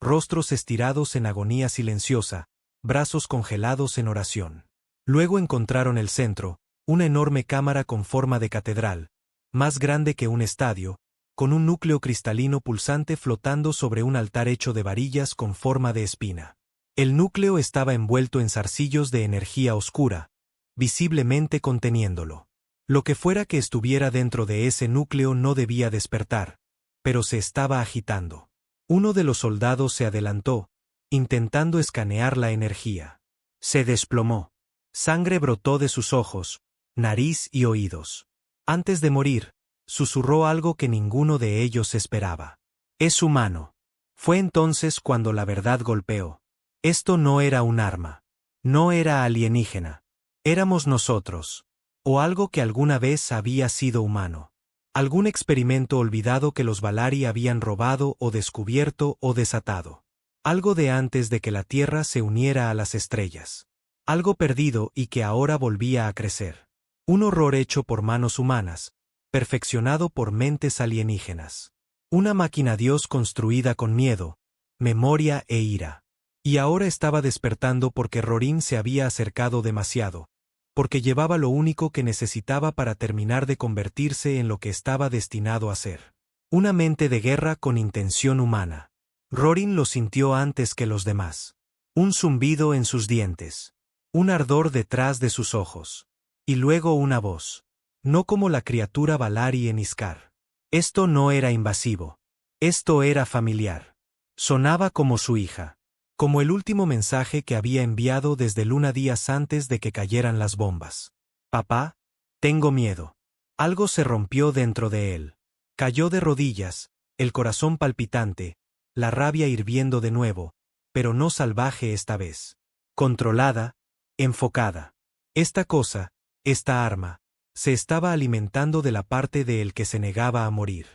Rostros estirados en agonía silenciosa, brazos congelados en oración. Luego encontraron el centro, una enorme cámara con forma de catedral, más grande que un estadio, con un núcleo cristalino pulsante flotando sobre un altar hecho de varillas con forma de espina. El núcleo estaba envuelto en zarcillos de energía oscura, visiblemente conteniéndolo. Lo que fuera que estuviera dentro de ese núcleo no debía despertar, pero se estaba agitando. Uno de los soldados se adelantó, intentando escanear la energía. Se desplomó. Sangre brotó de sus ojos, nariz y oídos. Antes de morir, susurró algo que ninguno de ellos esperaba. «Es humano». Fue entonces cuando la verdad golpeó. Esto no era un arma. No era alienígena. Éramos nosotros. O algo que alguna vez había sido humano. Algún experimento olvidado que los Valari habían robado o descubierto o desatado. Algo de antes de que la Tierra se uniera a las estrellas. Algo perdido y que ahora volvía a crecer. Un horror hecho por manos humanas, perfeccionado por mentes alienígenas. Una máquina Dios construida con miedo, memoria e ira. Y ahora estaba despertando porque Rorin se había acercado demasiado, porque llevaba lo único que necesitaba para terminar de convertirse en lo que estaba destinado a ser. Una mente de guerra con intención humana. Rorin lo sintió antes que los demás. Un zumbido en sus dientes. Un ardor detrás de sus ojos. Y luego una voz. No como la criatura Valari en Iskar. Esto no era invasivo. Esto era familiar. Sonaba como su hija. Como el último mensaje que había enviado desde Luna días antes de que cayeran las bombas. «Papá, tengo miedo». Algo se rompió dentro de él. Cayó de rodillas, el corazón palpitante, la rabia hirviendo de nuevo, pero no salvaje esta vez. Controlada, enfocada. Esta cosa, esta arma, se estaba alimentando de la parte de él que se negaba a morir.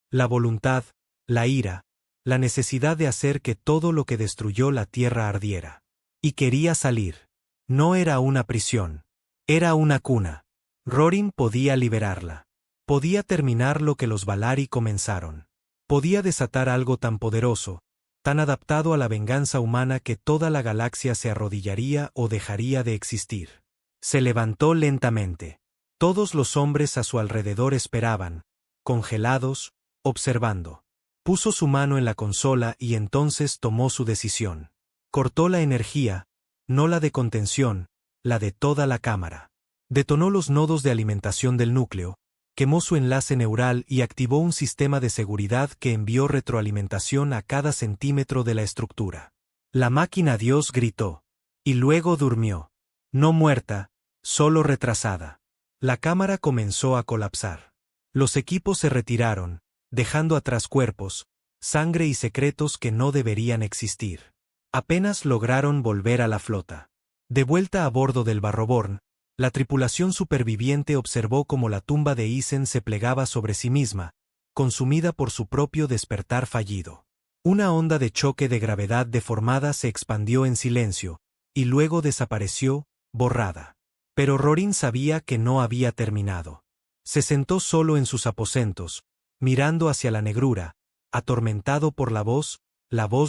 La voluntad, la ira, la necesidad de hacer que todo lo que destruyó la Tierra ardiera. Y quería salir. No era una prisión. Era una cuna. Rorin podía liberarla. Podía terminar lo que los Valari comenzaron. Podía desatar algo tan poderoso, tan adaptado a la venganza humana que toda la galaxia se arrodillaría o dejaría de existir. Se levantó lentamente. Todos los hombres a su alrededor esperaban, congelados, observando. Puso su mano en la consola y entonces tomó su decisión. Cortó la energía, no la de contención, la de toda la cámara. Detonó los nodos de alimentación del núcleo, quemó su enlace neural y activó un sistema de seguridad que envió retroalimentación a cada centímetro de la estructura. La máquina Dios gritó. Y luego durmió. No muerta, solo retrasada. La cámara comenzó a colapsar. Los equipos se retiraron, dejando atrás cuerpos, sangre y secretos que no deberían existir. Apenas lograron volver a la flota. De vuelta a bordo del Barroborn, la tripulación superviviente observó cómo la tumba de Isen se plegaba sobre sí misma, consumida por su propio despertar fallido. Una onda de choque de gravedad deformada se expandió en silencio, y luego desapareció, borrada. Pero Rorin sabía que no había terminado. Se sentó solo en sus aposentos, mirando hacia la negrura, atormentado por la voz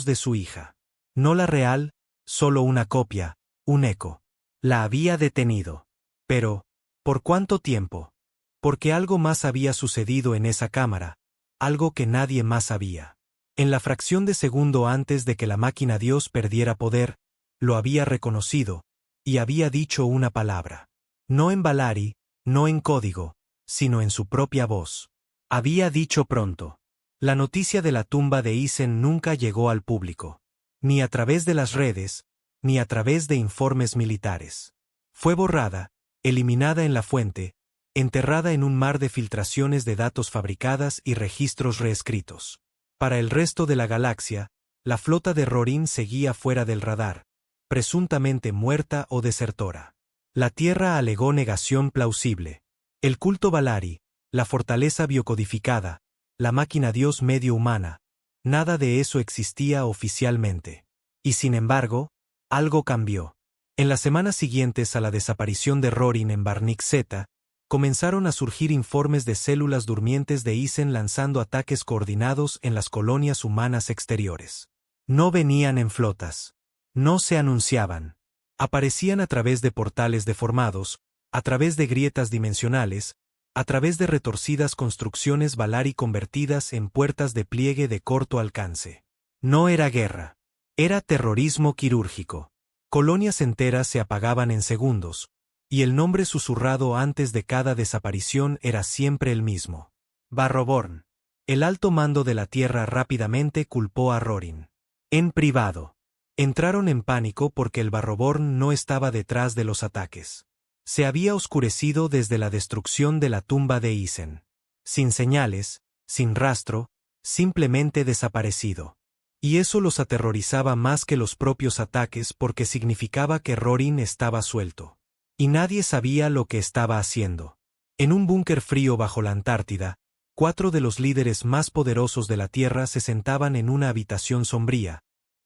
de su hija. No la real, solo una copia, un eco. La había detenido. Pero, ¿por cuánto tiempo? Porque algo más había sucedido en esa cámara, algo que nadie más sabía. En la fracción de segundo antes de que la máquina Dios perdiera poder, lo había reconocido, y había dicho una palabra. No en Valari, no en código, sino en su propia voz. Había dicho pronto. La noticia de la tumba de Isen nunca llegó al público. Ni a través de las redes, ni a través de informes militares. Fue borrada, eliminada en la fuente, enterrada en un mar de filtraciones de datos fabricadas y registros reescritos. Para el resto de la galaxia, la flota de Rorin seguía fuera del radar, presuntamente muerta o desertora. La Tierra alegó negación plausible. El culto Valari, la fortaleza biocodificada, la máquina Dios medio humana, nada de eso existía oficialmente. Y sin embargo, algo cambió. En las semanas siguientes a la desaparición de Rorin en Barnik Z, comenzaron a surgir informes de células durmientes de Isen lanzando ataques coordinados en las colonias humanas exteriores. No venían en flotas. No se anunciaban. Aparecían a través de portales deformados, a través de grietas dimensionales, a través de retorcidas construcciones Valari convertidas en puertas de pliegue de corto alcance. No era guerra. Era terrorismo quirúrgico. Colonias enteras se apagaban en segundos, y el nombre susurrado antes de cada desaparición era siempre el mismo. Barroborn. El alto mando de la Tierra rápidamente culpó a Rorin. En privado. Entraron en pánico porque el Barroborn no estaba detrás de los ataques. Se había oscurecido desde la destrucción de la tumba de Isen. Sin señales, sin rastro, simplemente desaparecido. Y eso los aterrorizaba más que los propios ataques porque significaba que Rorin estaba suelto. Y nadie sabía lo que estaba haciendo. En un búnker frío bajo la Antártida, 4 de los líderes más poderosos de la Tierra se sentaban en una habitación sombría,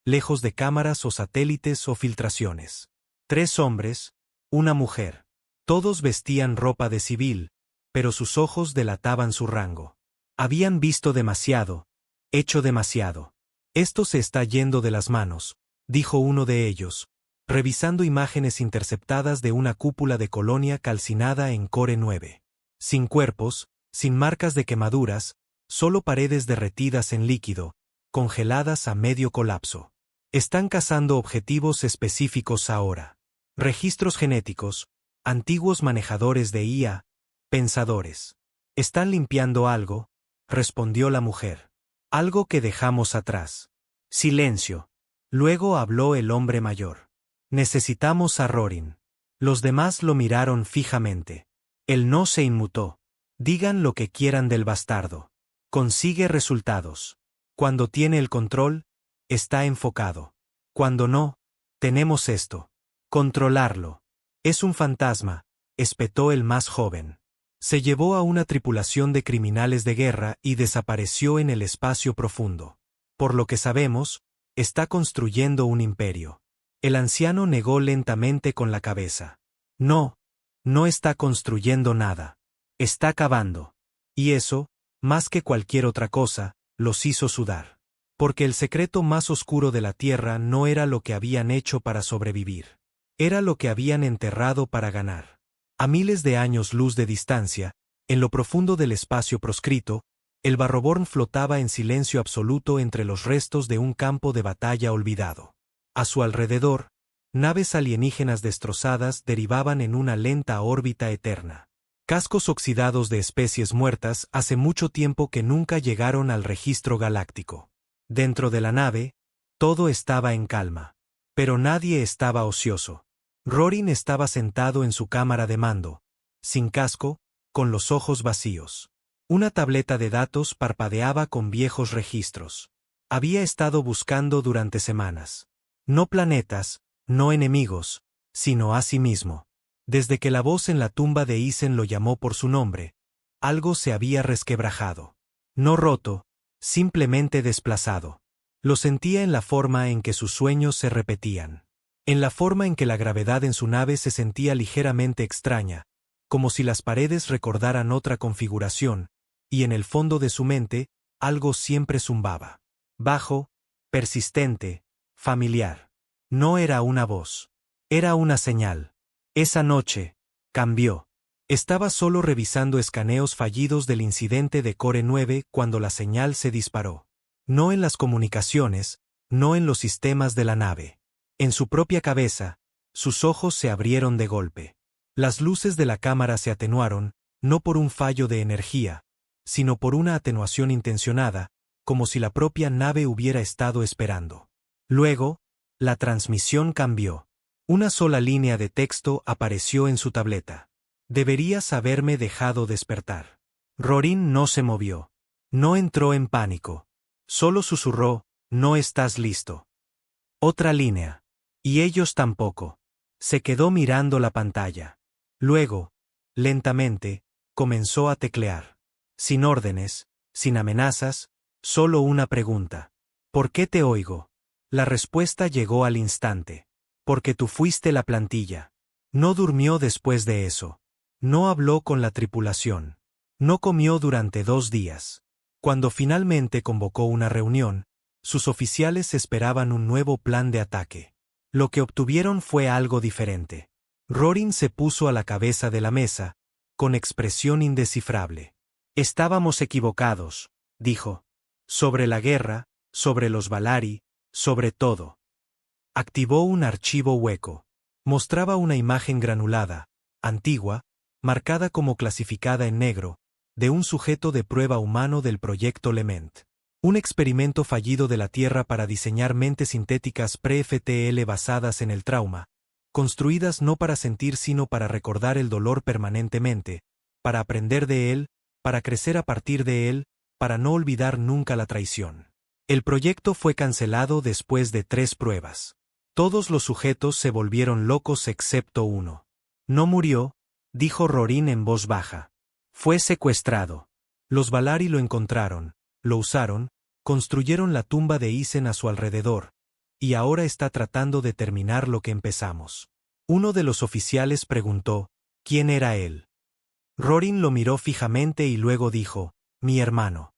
lejos de cámaras o satélites o filtraciones. 3 hombres, una mujer. Todos vestían ropa de civil, pero sus ojos delataban su rango. Habían visto demasiado, hecho demasiado. Esto se está yendo de las manos, dijo uno de ellos, revisando imágenes interceptadas de una cúpula de colonia calcinada en Core 9. Sin cuerpos, sin marcas de quemaduras, solo paredes derretidas en líquido, congeladas a medio colapso. Están cazando objetivos específicos ahora. Registros genéticos, antiguos manejadores de IA, pensadores. Están limpiando algo, respondió la mujer. Algo que dejamos atrás. Silencio. Luego habló el hombre mayor. Necesitamos a Rorin. Los demás lo miraron fijamente. Él no se inmutó. Digan lo que quieran del bastardo. Consigue resultados. Cuando tiene el control, está enfocado. Cuando no, tenemos esto. Controlarlo. Es un fantasma, espetó el más joven. Se llevó a una tripulación de criminales de guerra y desapareció en el espacio profundo. Por lo que sabemos, está construyendo un imperio. El anciano negó lentamente con la cabeza. No, no está construyendo nada. Está cavando. Y eso, más que cualquier otra cosa, los hizo sudar. Porque el secreto más oscuro de la Tierra no era lo que habían hecho para sobrevivir. Era lo que habían enterrado para ganar. A miles de años luz de distancia, en lo profundo del espacio proscrito, El Barroborn flotaba en silencio absoluto entre los restos de un campo de batalla olvidado. A su alrededor, naves alienígenas destrozadas derivaban en una lenta órbita eterna. Cascos oxidados de especies muertas hace mucho tiempo que nunca llegaron al registro galáctico. Dentro de la nave, todo estaba en calma. Pero nadie estaba ocioso. Rorin estaba sentado en su cámara de mando, sin casco, con los ojos vacíos. Una tableta de datos parpadeaba con viejos registros. Había estado buscando durante semanas. No planetas, no enemigos, sino a sí mismo. Desde que la voz en la tumba de Isen lo llamó por su nombre, algo se había resquebrajado. No roto, simplemente desplazado. Lo sentía en la forma en que sus sueños se repetían. En la forma en que la gravedad en su nave se sentía ligeramente extraña, como si las paredes recordaran otra configuración, y en el fondo de su mente, algo siempre zumbaba. Bajo, persistente, familiar. No era una voz. Era una señal. Esa noche, cambió. Estaba solo revisando escaneos fallidos del incidente de Core 9 cuando la señal se disparó. No en las comunicaciones, no en los sistemas de la nave. En su propia cabeza, sus ojos se abrieron de golpe. Las luces de la cámara se atenuaron, no por un fallo de energía, sino por una atenuación intencionada, como si la propia nave hubiera estado esperando. Luego, la transmisión cambió. Una sola línea de texto apareció en su tableta. Deberías haberme dejado despertar. Rorin no se movió. No entró en pánico. Solo susurró, no estás listo. Otra línea. Y ellos tampoco. Se quedó mirando la pantalla. Luego, lentamente, comenzó a teclear. Sin órdenes, sin amenazas, solo una pregunta. ¿Por qué te oigo? La respuesta llegó al instante. Porque tú fuiste la plantilla. No durmió después de eso. No habló con la tripulación. No comió durante 2 días. Cuando finalmente convocó una reunión, sus oficiales esperaban un nuevo plan de ataque. Lo que obtuvieron fue algo diferente. Rorin se puso a la cabeza de la mesa, con expresión indescifrable. Estábamos equivocados, dijo. Sobre la guerra, sobre los Valari, sobre todo. Activó un archivo hueco. Mostraba una imagen granulada, antigua, marcada como clasificada en negro, de un sujeto de prueba humano del proyecto Lement. Un experimento fallido de la Tierra para diseñar mentes sintéticas pre-FTL basadas en el trauma, construidas no para sentir sino para recordar el dolor permanentemente, para aprender de él, para crecer a partir de él, para no olvidar nunca la traición. El proyecto fue cancelado después de 3 pruebas. Todos los sujetos se volvieron locos excepto uno. No murió, dijo Rorin en voz baja. Fue secuestrado. Los Valari lo encontraron, lo usaron, construyeron la tumba de Isen a su alrededor, y ahora está tratando de terminar lo que empezamos. Uno de los oficiales preguntó, ¿quién era él? Rorin lo miró fijamente y luego dijo, mi hermano.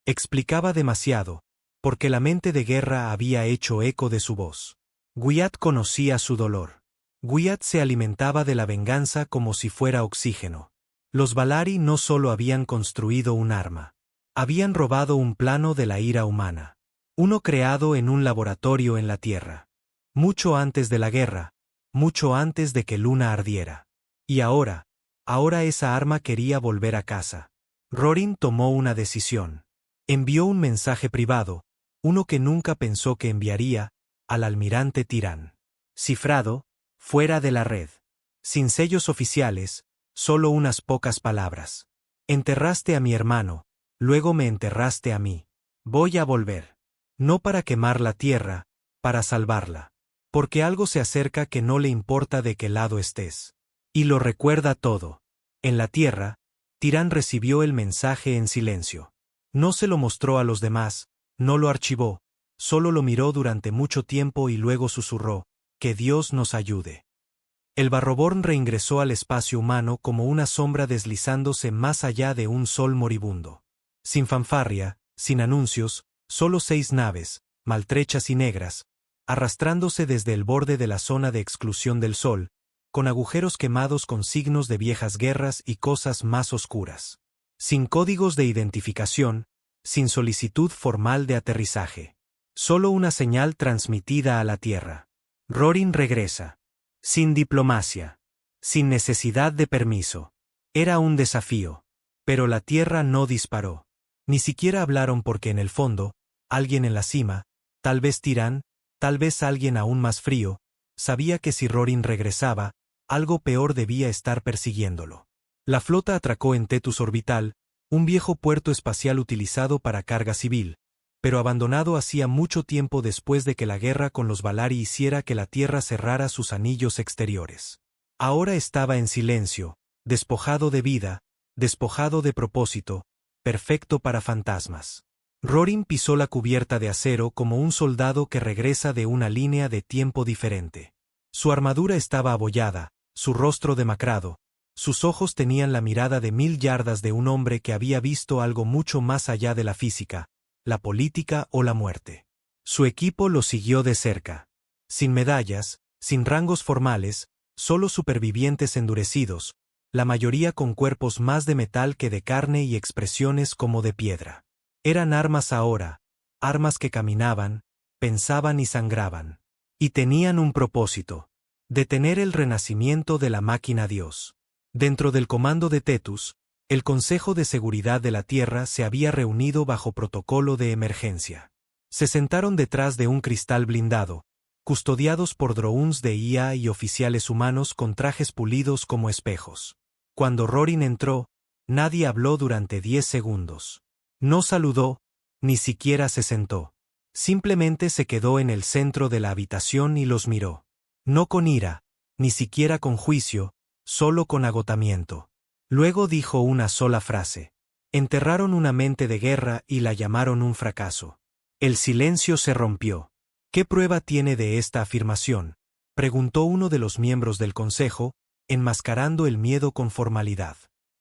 Explicaba demasiado, porque la mente de guerra había hecho eco de su voz. Wyatt conocía su dolor. Wyatt se alimentaba de la venganza como si fuera oxígeno. Los Valari no solo habían construido un arma. Habían robado un plano de la ira humana. Uno creado en un laboratorio en la Tierra. Mucho antes de la guerra, mucho antes de que Luna ardiera. Y ahora esa arma quería volver a casa. Rorin tomó una decisión. Envió un mensaje privado, uno que nunca pensó que enviaría, al almirante Tirán. Cifrado, fuera de la red. Sin sellos oficiales, solo unas pocas palabras. Enterraste a mi hermano, luego me enterraste a mí. Voy a volver. No para quemar la tierra, para salvarla. Porque algo se acerca que no le importa de qué lado estés. Y lo recuerda todo. En la tierra, Tirán recibió el mensaje en silencio. No se lo mostró a los demás, no lo archivó, solo lo miró durante mucho tiempo y luego susurró, que Dios nos ayude. El Barroborn reingresó al espacio humano como una sombra deslizándose más allá de un sol moribundo. Sin fanfarria, sin anuncios, solo 6 naves, maltrechas y negras, arrastrándose desde el borde de la zona de exclusión del sol, con agujeros quemados con signos de viejas guerras y cosas más oscuras. sin códigos de identificación, sin solicitud formal de aterrizaje. Solo una señal transmitida a la Tierra. Rorin regresa. Sin diplomacia. Sin necesidad de permiso. Era un desafío. Pero la Tierra no disparó. Ni siquiera hablaron porque en el fondo, alguien en la cima, tal vez Tirán, tal vez alguien aún más frío, sabía que si Rorin regresaba, algo peor debía estar persiguiéndolo. La flota atracó en Tetus Orbital, un viejo puerto espacial utilizado para carga civil, pero abandonado hacía mucho tiempo después de que la guerra con los Valari hiciera que la Tierra cerrara sus anillos exteriores. Ahora estaba en silencio, despojado de vida, despojado de propósito, perfecto para fantasmas. Rorin pisó la cubierta de acero como un soldado que regresa de una línea de tiempo diferente. Su armadura estaba abollada, su rostro demacrado, sus ojos tenían la mirada de 1000 yardas de un hombre que había visto algo mucho más allá de la física, la política o la muerte. Su equipo lo siguió de cerca. Sin medallas, sin rangos formales, solo supervivientes endurecidos, la mayoría con cuerpos más de metal que de carne y expresiones como de piedra. Eran armas ahora, armas que caminaban, pensaban y sangraban. Y tenían un propósito: detener el renacimiento de la máquina Dios. Dentro del comando de Tetus, el Consejo de Seguridad de la Tierra se había reunido bajo protocolo de emergencia. Se sentaron detrás de un cristal blindado, custodiados por drones de IA y oficiales humanos con trajes pulidos como espejos. Cuando Rorin entró, nadie habló durante 10 segundos. No saludó, ni siquiera se sentó. Simplemente se quedó en el centro de la habitación y los miró. No con ira, ni siquiera con juicio, solo con agotamiento. Luego dijo una sola frase. Enterraron una mente de guerra y la llamaron un fracaso. El silencio se rompió. ¿Qué prueba tiene de esta afirmación?, preguntó uno de los miembros del consejo, enmascarando el miedo con formalidad.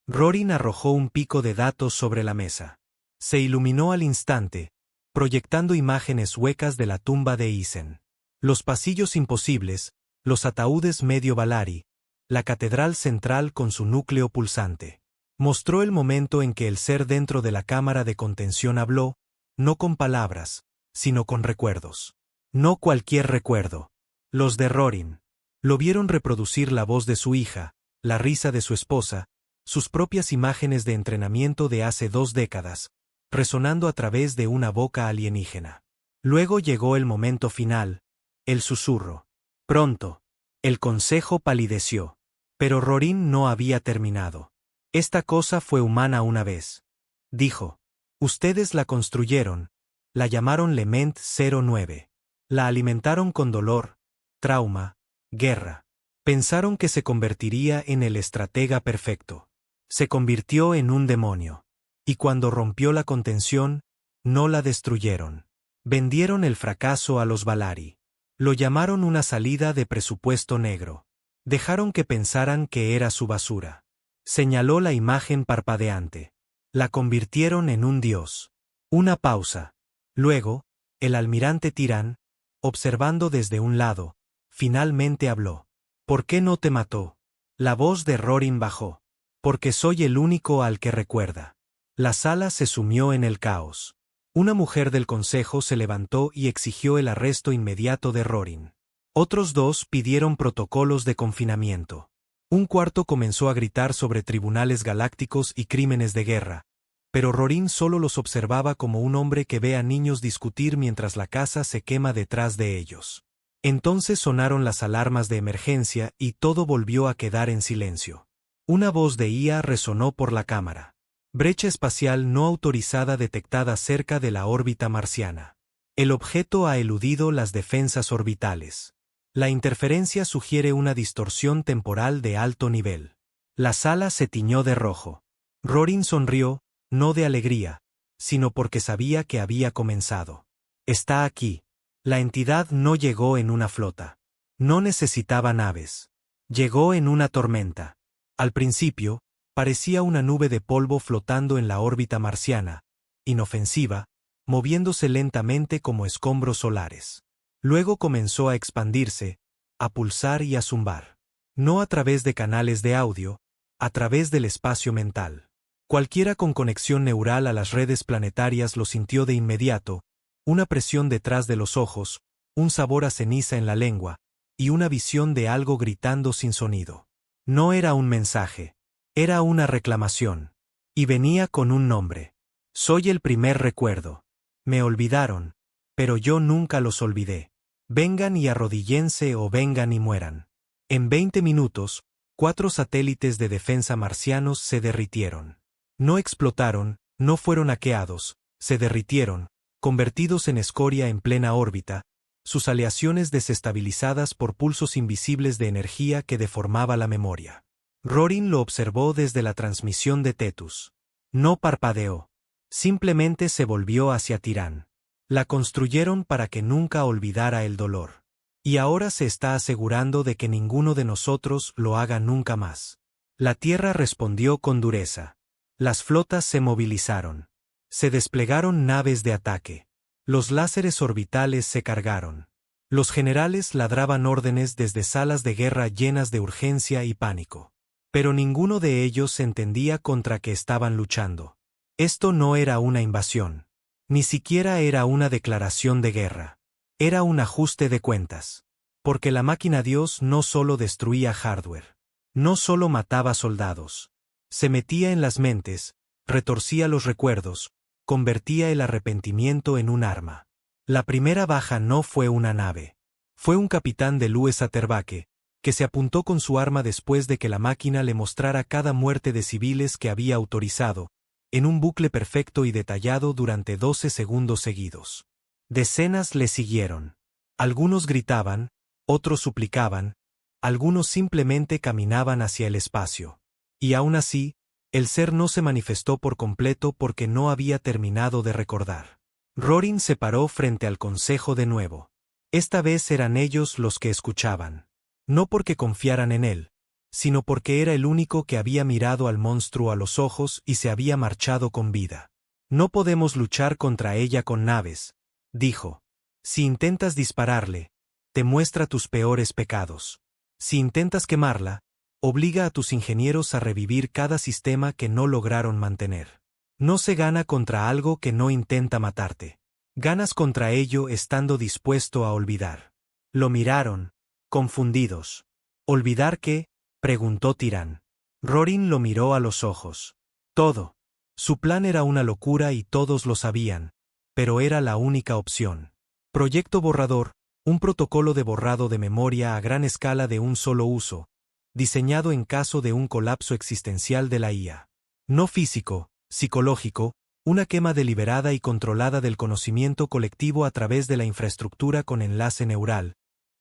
Rorin arrojó un pico de datos sobre la mesa. Se iluminó al instante, proyectando imágenes huecas de la tumba de Isen. Los pasillos imposibles, los ataúdes medio Valari, la catedral central con su núcleo pulsante. Mostró el momento en que el ser dentro de la cámara de contención habló, no con palabras, sino con recuerdos. No cualquier recuerdo. Los de Rorin. Lo vieron reproducir la voz de su hija, la risa de su esposa, sus propias imágenes de entrenamiento de hace 2 décadas, resonando a través de una boca alienígena. Luego llegó el momento final, el susurro. Pronto. El consejo palideció. Pero Rorin no había terminado. Esta cosa fue humana una vez. Dijo. Ustedes la construyeron, la llamaron Lement 09. La alimentaron con dolor, trauma, guerra. Pensaron que se convertiría en el estratega perfecto. Se convirtió en un demonio. Y cuando rompió la contención, no la destruyeron. Vendieron el fracaso a los Valari. Lo llamaron una salida de presupuesto negro. Dejaron que pensaran que era su basura. Señaló la imagen parpadeante. La convirtieron en un dios. Una pausa. Luego, el almirante Tirán, observando desde un lado, finalmente habló. ¿Por qué no te mató? La voz de Rorin bajó. Porque soy el único al que recuerda. La sala se sumió en el caos. Una mujer del consejo se levantó y exigió el arresto inmediato de Rorin. Otros 2 pidieron protocolos de confinamiento. Un cuarto comenzó a gritar sobre tribunales galácticos y crímenes de guerra, pero Rorin solo los observaba como un hombre que ve a niños discutir mientras la casa se quema detrás de ellos. Entonces sonaron las alarmas de emergencia y todo volvió a quedar en silencio. Una voz de IA resonó por la cámara. Brecha espacial no autorizada detectada cerca de la órbita marciana. El objeto ha eludido las defensas orbitales. La interferencia sugiere una distorsión temporal de alto nivel. La sala se tiñó de rojo. Rorin sonrió, no de alegría, sino porque sabía que había comenzado. Está aquí. La entidad no llegó en una flota. No necesitaba naves. Llegó en una tormenta. Al principio, parecía una nube de polvo flotando en la órbita marciana, inofensiva, moviéndose lentamente como escombros solares. Luego comenzó a expandirse, a pulsar y a zumbar. No a través de canales de audio, a través del espacio mental. Cualquiera con conexión neural a las redes planetarias lo sintió de inmediato, una presión detrás de los ojos, un sabor a ceniza en la lengua, y una visión de algo gritando sin sonido. No era un mensaje, era una reclamación. Y venía con un nombre. Soy el primer recuerdo. Me olvidaron, pero yo nunca los olvidé. Vengan y arrodíllense o vengan y mueran. En 20 minutos, 4 satélites de defensa marcianos se derritieron. No explotaron, no fueron hackeados, se derritieron, convertidos en escoria en plena órbita, sus aleaciones desestabilizadas por pulsos invisibles de energía que deformaba la memoria. Rorin lo observó desde la transmisión de Tetus. No parpadeó. Simplemente se volvió hacia Tirán. La construyeron para que nunca olvidara el dolor. Y ahora se está asegurando de que ninguno de nosotros lo haga nunca más. La Tierra respondió con dureza. Las flotas se movilizaron. Se desplegaron naves de ataque. Los láseres orbitales se cargaron. Los generales ladraban órdenes desde salas de guerra llenas de urgencia y pánico. Pero ninguno de ellos entendía contra qué estaban luchando. Esto no era una invasión. Ni siquiera era una declaración de guerra. Era un ajuste de cuentas. Porque la máquina Dios no solo destruía hardware. No solo mataba soldados. Se metía en las mentes, retorcía los recuerdos, convertía el arrepentimiento en un arma. La primera baja no fue una nave. Fue un capitán de Lues Aterbaque, que se apuntó con su arma después de que la máquina le mostrara cada muerte de civiles que había autorizado, en un bucle perfecto y detallado durante 12 segundos seguidos. Decenas le siguieron. Algunos gritaban, otros suplicaban, algunos simplemente caminaban hacia el espacio. Y aún así, el ser no se manifestó por completo porque no había terminado de recordar. Rorin se paró frente al consejo de nuevo. Esta vez eran ellos los que escuchaban. No porque confiaran en él, sino porque era el único que había mirado al monstruo a los ojos y se había marchado con vida. No podemos luchar contra ella con naves, dijo. Si intentas dispararle, te muestra tus peores pecados. Si intentas quemarla, obliga a tus ingenieros a revivir cada sistema que no lograron mantener. No se gana contra algo que no intenta matarte. Ganas contra ello estando dispuesto a olvidar. Lo miraron, confundidos. ¿Olvidar qué?, preguntó Tirán. Rorin lo miró a los ojos. Todo. Su plan era una locura y todos lo sabían, pero era la única opción. Proyecto Borrador, un protocolo de borrado de memoria a gran escala de un solo uso, diseñado en caso de un colapso existencial de la IA. No físico, psicológico, una quema deliberada y controlada del conocimiento colectivo a través de la infraestructura con enlace neural,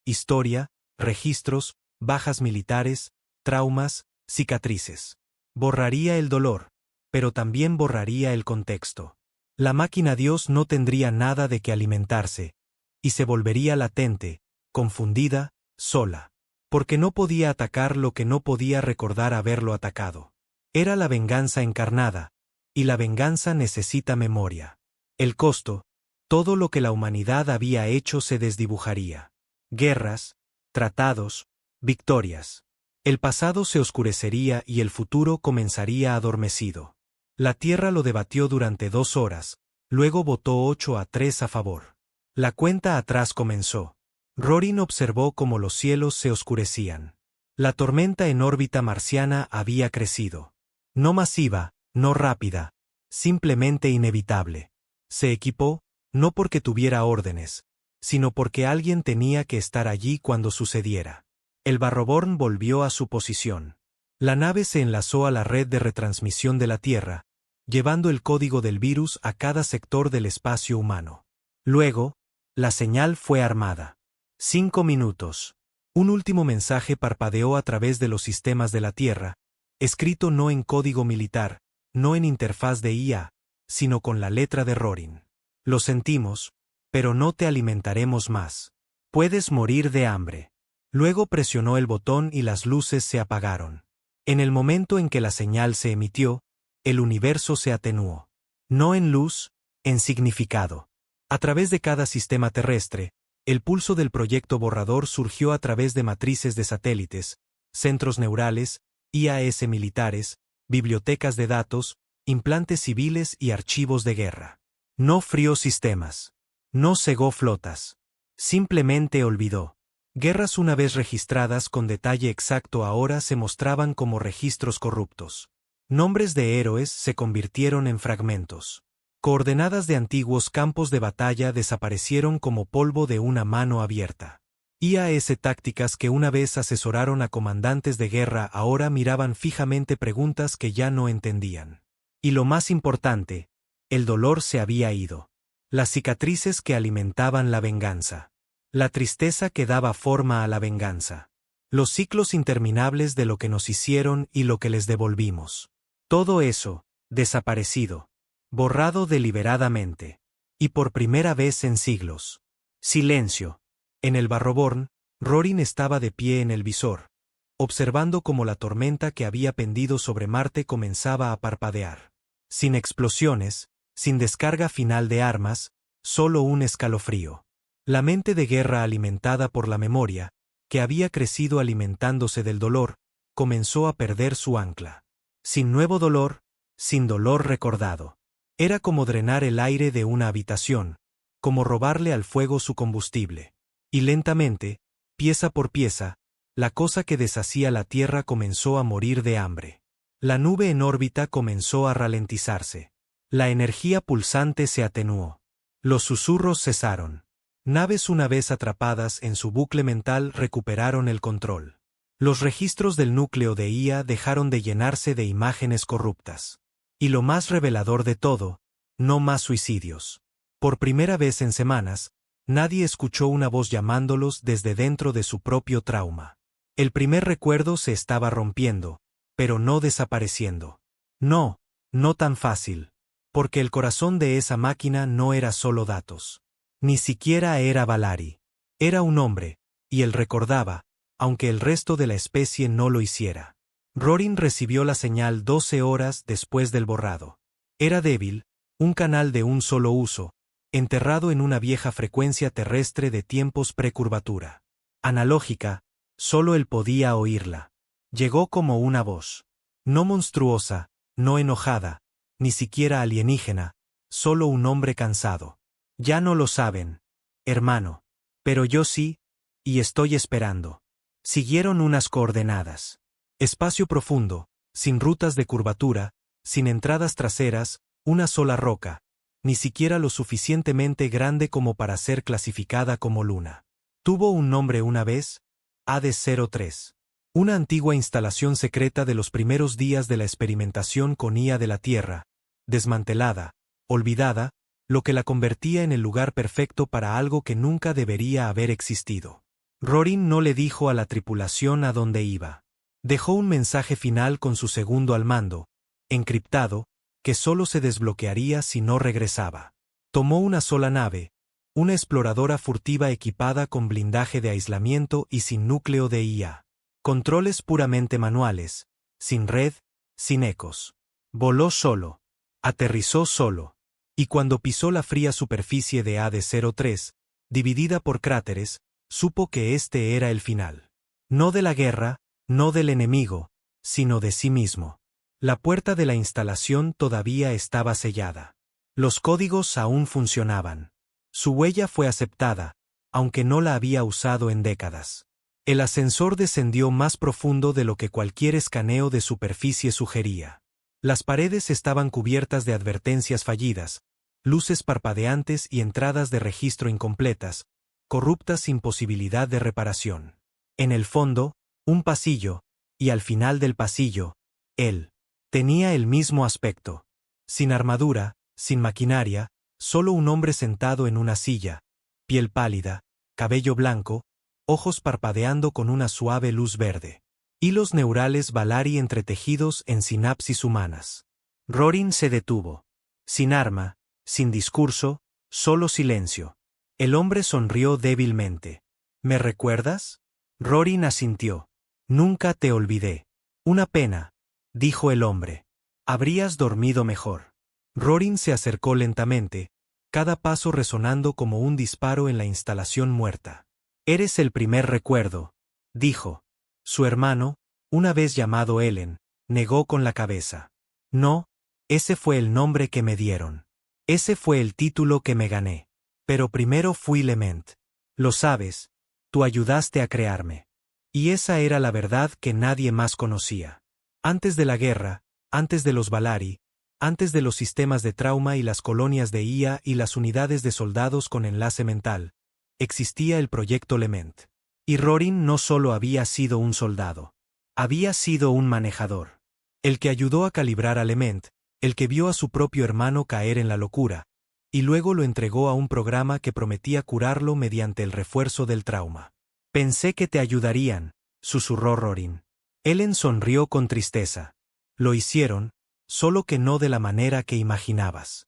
historia, registros, bajas militares, traumas, cicatrices. Borraría el dolor, pero también borraría el contexto. La máquina Dios no tendría nada de qué alimentarse, y se volvería latente, confundida, sola. Porque no podía atacar lo que no podía recordar haberlo atacado. Era la venganza encarnada, y la venganza necesita memoria. El costo, todo lo que la humanidad había hecho se desdibujaría. Guerras, tratados, victorias. El pasado se oscurecería y el futuro comenzaría adormecido. La Tierra lo debatió durante 2 horas, luego votó 8-3 a favor. La cuenta atrás comenzó. Rorin observó cómo los cielos se oscurecían. La tormenta en órbita marciana había crecido. No masiva, no rápida, simplemente inevitable. Se equipó, no porque tuviera órdenes, sino porque alguien tenía que estar allí cuando sucediera. El Barroborn volvió a su posición. La nave se enlazó a la red de retransmisión de la Tierra, llevando el código del virus a cada sector del espacio humano. Luego, la señal fue armada. 5 minutos. Un último mensaje parpadeó a través de los sistemas de la Tierra, escrito no en código militar, no en interfaz de IA, sino con la letra de Rorin. Lo sentimos, pero no te alimentaremos más. Puedes morir de hambre. Luego presionó el botón y las luces se apagaron. En el momento en que la señal se emitió, el universo se atenuó. No en luz, en significado. A través de cada sistema terrestre, el pulso del proyecto borrador surgió a través de matrices de satélites, centros neurales, IAS militares, bibliotecas de datos, implantes civiles y archivos de guerra. No frió sistemas. No cegó flotas. Simplemente olvidó. Guerras una vez registradas con detalle exacto ahora se mostraban como registros corruptos. Nombres de héroes se convirtieron en fragmentos. Coordenadas de antiguos campos de batalla desaparecieron como polvo de una mano abierta. IAS tácticas que una vez asesoraron a comandantes de guerra ahora miraban fijamente preguntas que ya no entendían. Y lo más importante, el dolor se había ido. Las cicatrices que alimentaban la venganza. La tristeza que daba forma a la venganza. Los ciclos interminables de lo que nos hicieron y lo que les devolvimos. Todo eso, desaparecido. Borrado deliberadamente. Y por primera vez en siglos. Silencio. En el Barroborn, Rorin estaba de pie en el visor, observando cómo la tormenta que había pendido sobre Marte comenzaba a parpadear. Sin explosiones, sin descarga final de armas, solo un escalofrío. La mente de guerra alimentada por la memoria, que había crecido alimentándose del dolor, comenzó a perder su ancla. Sin nuevo dolor, sin dolor recordado. Era como drenar el aire de una habitación, como robarle al fuego su combustible. Y lentamente, pieza por pieza, la cosa que deshacía la Tierra comenzó a morir de hambre. La nube en órbita comenzó a ralentizarse. La energía pulsante se atenuó. Los susurros cesaron. Naves una vez atrapadas en su bucle mental recuperaron el control. Los registros del núcleo de IA dejaron de llenarse de imágenes corruptas. Y lo más revelador de todo, no más suicidios. Por primera vez en semanas, nadie escuchó una voz llamándolos desde dentro de su propio trauma. El primer recuerdo se estaba rompiendo, pero no desapareciendo. No, no tan fácil. Porque el corazón de esa máquina no era solo datos. Ni siquiera era Valari. Era un hombre, y él recordaba, aunque el resto de la especie no lo hiciera. Rorin recibió la señal 12 horas después del borrado. Era débil, un canal de un solo uso, enterrado en una vieja frecuencia terrestre de tiempos precurvatura. Analógica, solo él podía oírla. Llegó como una voz. No monstruosa, no enojada, ni siquiera alienígena, solo un hombre cansado. Ya no lo saben, hermano. Pero yo sí, y estoy esperando. Siguieron unas coordenadas. Espacio profundo, sin rutas de curvatura, sin entradas traseras, una sola roca, ni siquiera lo suficientemente grande como para ser clasificada como luna. Tuvo un nombre una vez, AD-03. Una antigua instalación secreta de los primeros días de la experimentación con IA de la Tierra, desmantelada, olvidada, lo que la convertía en el lugar perfecto para algo que nunca debería haber existido. Rorin no le dijo a la tripulación a dónde iba. Dejó un mensaje final con su segundo al mando, encriptado, que solo se desbloquearía si no regresaba. Tomó una sola nave, una exploradora furtiva equipada con blindaje de aislamiento y sin núcleo de IA. Controles puramente manuales, sin red, sin ecos. Voló solo. Aterrizó solo. Y cuando pisó la fría superficie de AD-03, dividida por cráteres, supo que este era el final. No de la guerra, no del enemigo, sino de sí mismo. La puerta de la instalación todavía estaba sellada. Los códigos aún funcionaban. Su huella fue aceptada, aunque no la había usado en décadas. El ascensor descendió más profundo de lo que cualquier escaneo de superficie sugería. Las paredes estaban cubiertas de advertencias fallidas, luces parpadeantes y entradas de registro incompletas, corruptas sin posibilidad de reparación. En el fondo, un pasillo, y al final del pasillo, él. Tenía el mismo aspecto. Sin armadura, sin maquinaria, solo un hombre sentado en una silla, piel pálida, cabello blanco, ojos parpadeando con una suave luz verde. Hilos neurales Valari entretejidos en sinapsis humanas. Rorin se detuvo. Sin arma, sin discurso, solo silencio. El hombre sonrió débilmente. ¿Me recuerdas? Rorin asintió. Nunca te olvidé. Una pena, dijo el hombre. Habrías dormido mejor. Rorin se acercó lentamente, cada paso resonando como un disparo en la instalación muerta. Eres el primer recuerdo, dijo. Su hermano, una vez llamado Ellen, negó con la cabeza. No, Ese fue el nombre que me dieron. Ese fue el título que me gané. Pero primero fui Lement. Lo sabes, tú ayudaste a crearme. Y esa era la verdad que nadie más conocía. Antes de la guerra, antes de los Valari, antes de los sistemas de trauma y las colonias de IA y las unidades de soldados con enlace mental, existía el proyecto Lement. Y Rorin no solo había sido un soldado. Había sido un manejador. El que ayudó a calibrar a Lement, el que vio a su propio hermano caer en la locura, y luego lo entregó a un programa que prometía curarlo mediante el refuerzo del trauma. Pensé que te ayudarían, susurró Rorin. Ellen sonrió con tristeza. Lo hicieron, solo que no de la manera que imaginabas.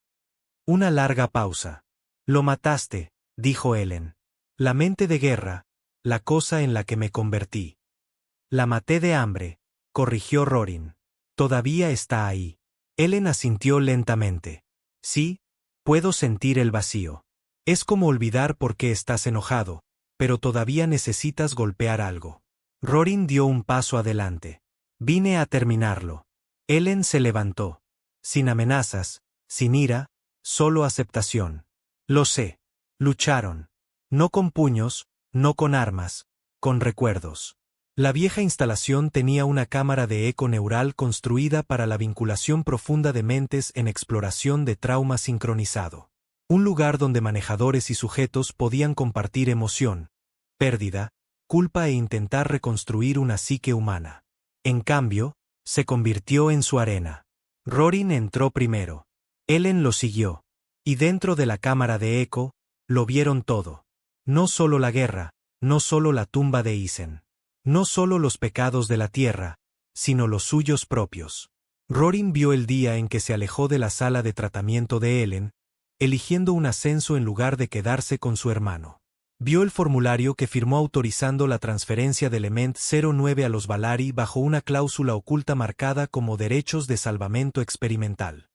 Una larga pausa. Lo mataste, dijo Ellen. La mente de guerra, la cosa en la que me convertí. La maté de hambre, corrigió Rorin. Todavía está ahí. Ellen asintió lentamente. Sí, puedo sentir el vacío. Es como olvidar por qué estás enojado, pero todavía necesitas golpear algo. Rorin dio un paso adelante. Vine a terminarlo. Ellen se levantó. Sin amenazas, sin ira, solo aceptación. Lo sé. Lucharon. No con puños, no con armas, con recuerdos. La vieja instalación tenía una cámara de eco neural construida para la vinculación profunda de mentes en exploración de trauma sincronizado. Un lugar donde manejadores y sujetos podían compartir emoción, pérdida, culpa e intentar reconstruir una psique humana. En cambio, se convirtió en su arena. Rorin entró primero. Ellen lo siguió. Y dentro de la cámara de eco, lo vieron todo. No solo la guerra, no solo la tumba de Isen. No solo los pecados de la tierra, sino los suyos propios. Rorin vio el día en que se alejó de la sala de tratamiento de Ellen, eligiendo un ascenso en lugar de quedarse con su hermano. Vio el formulario que firmó autorizando la transferencia de Element 09 a los Valari bajo una cláusula oculta marcada como derechos de salvamento experimental.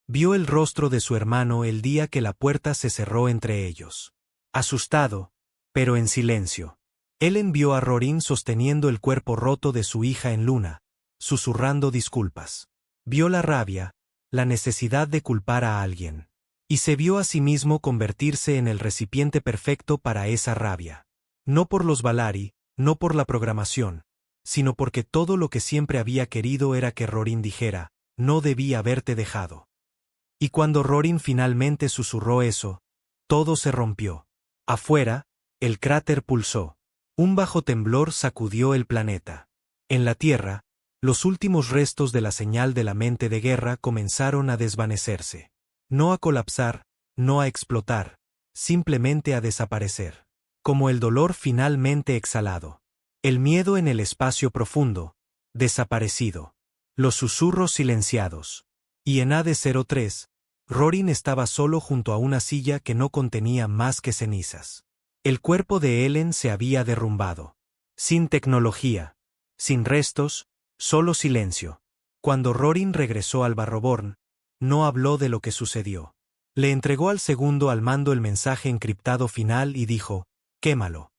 Vio el rostro de su hermano el día que la puerta se cerró entre ellos. Asustado, pero en silencio. Ellen vio a Rorin sosteniendo el cuerpo roto de su hija en Luna, susurrando disculpas. Vio la rabia, la necesidad de culpar a alguien. Y se vio a sí mismo convertirse en el recipiente perfecto para esa rabia. No por los Valari, no por la programación, sino porque todo lo que siempre había querido era que Rorin dijera, no debí haberte dejado. Y cuando Rorin finalmente susurró eso, todo se rompió. Afuera, el cráter pulsó. Un bajo temblor sacudió el planeta. En la Tierra, los últimos restos de la señal de la mente de guerra comenzaron a desvanecerse. No a colapsar, no a explotar, simplemente a desaparecer. Como el dolor finalmente exhalado. El miedo en el espacio profundo, desaparecido. Los susurros silenciados. Y en AD-03, Rorin estaba solo junto a una silla que no contenía más que cenizas. El cuerpo de Ellen se había derrumbado. Sin tecnología. Sin restos, solo silencio. Cuando Rorin regresó al Barroborn, no habló de lo que sucedió. Le entregó al segundo al mando el mensaje encriptado final y dijo, quémalo.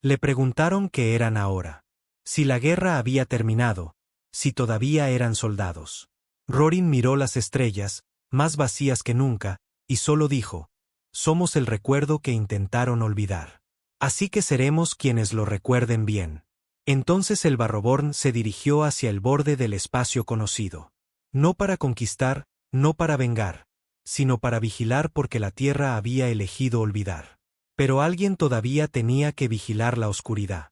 Le preguntaron qué eran ahora. Si la guerra había terminado, si todavía eran soldados. Rorin miró las estrellas, más vacías que nunca, y solo dijo, somos el recuerdo que intentaron olvidar. Así que seremos quienes lo recuerden bien. Entonces el Barroborn se dirigió hacia el borde del espacio conocido. No para conquistar, no para vengar, sino para vigilar porque la Tierra había elegido olvidar. Pero alguien todavía tenía que vigilar la oscuridad.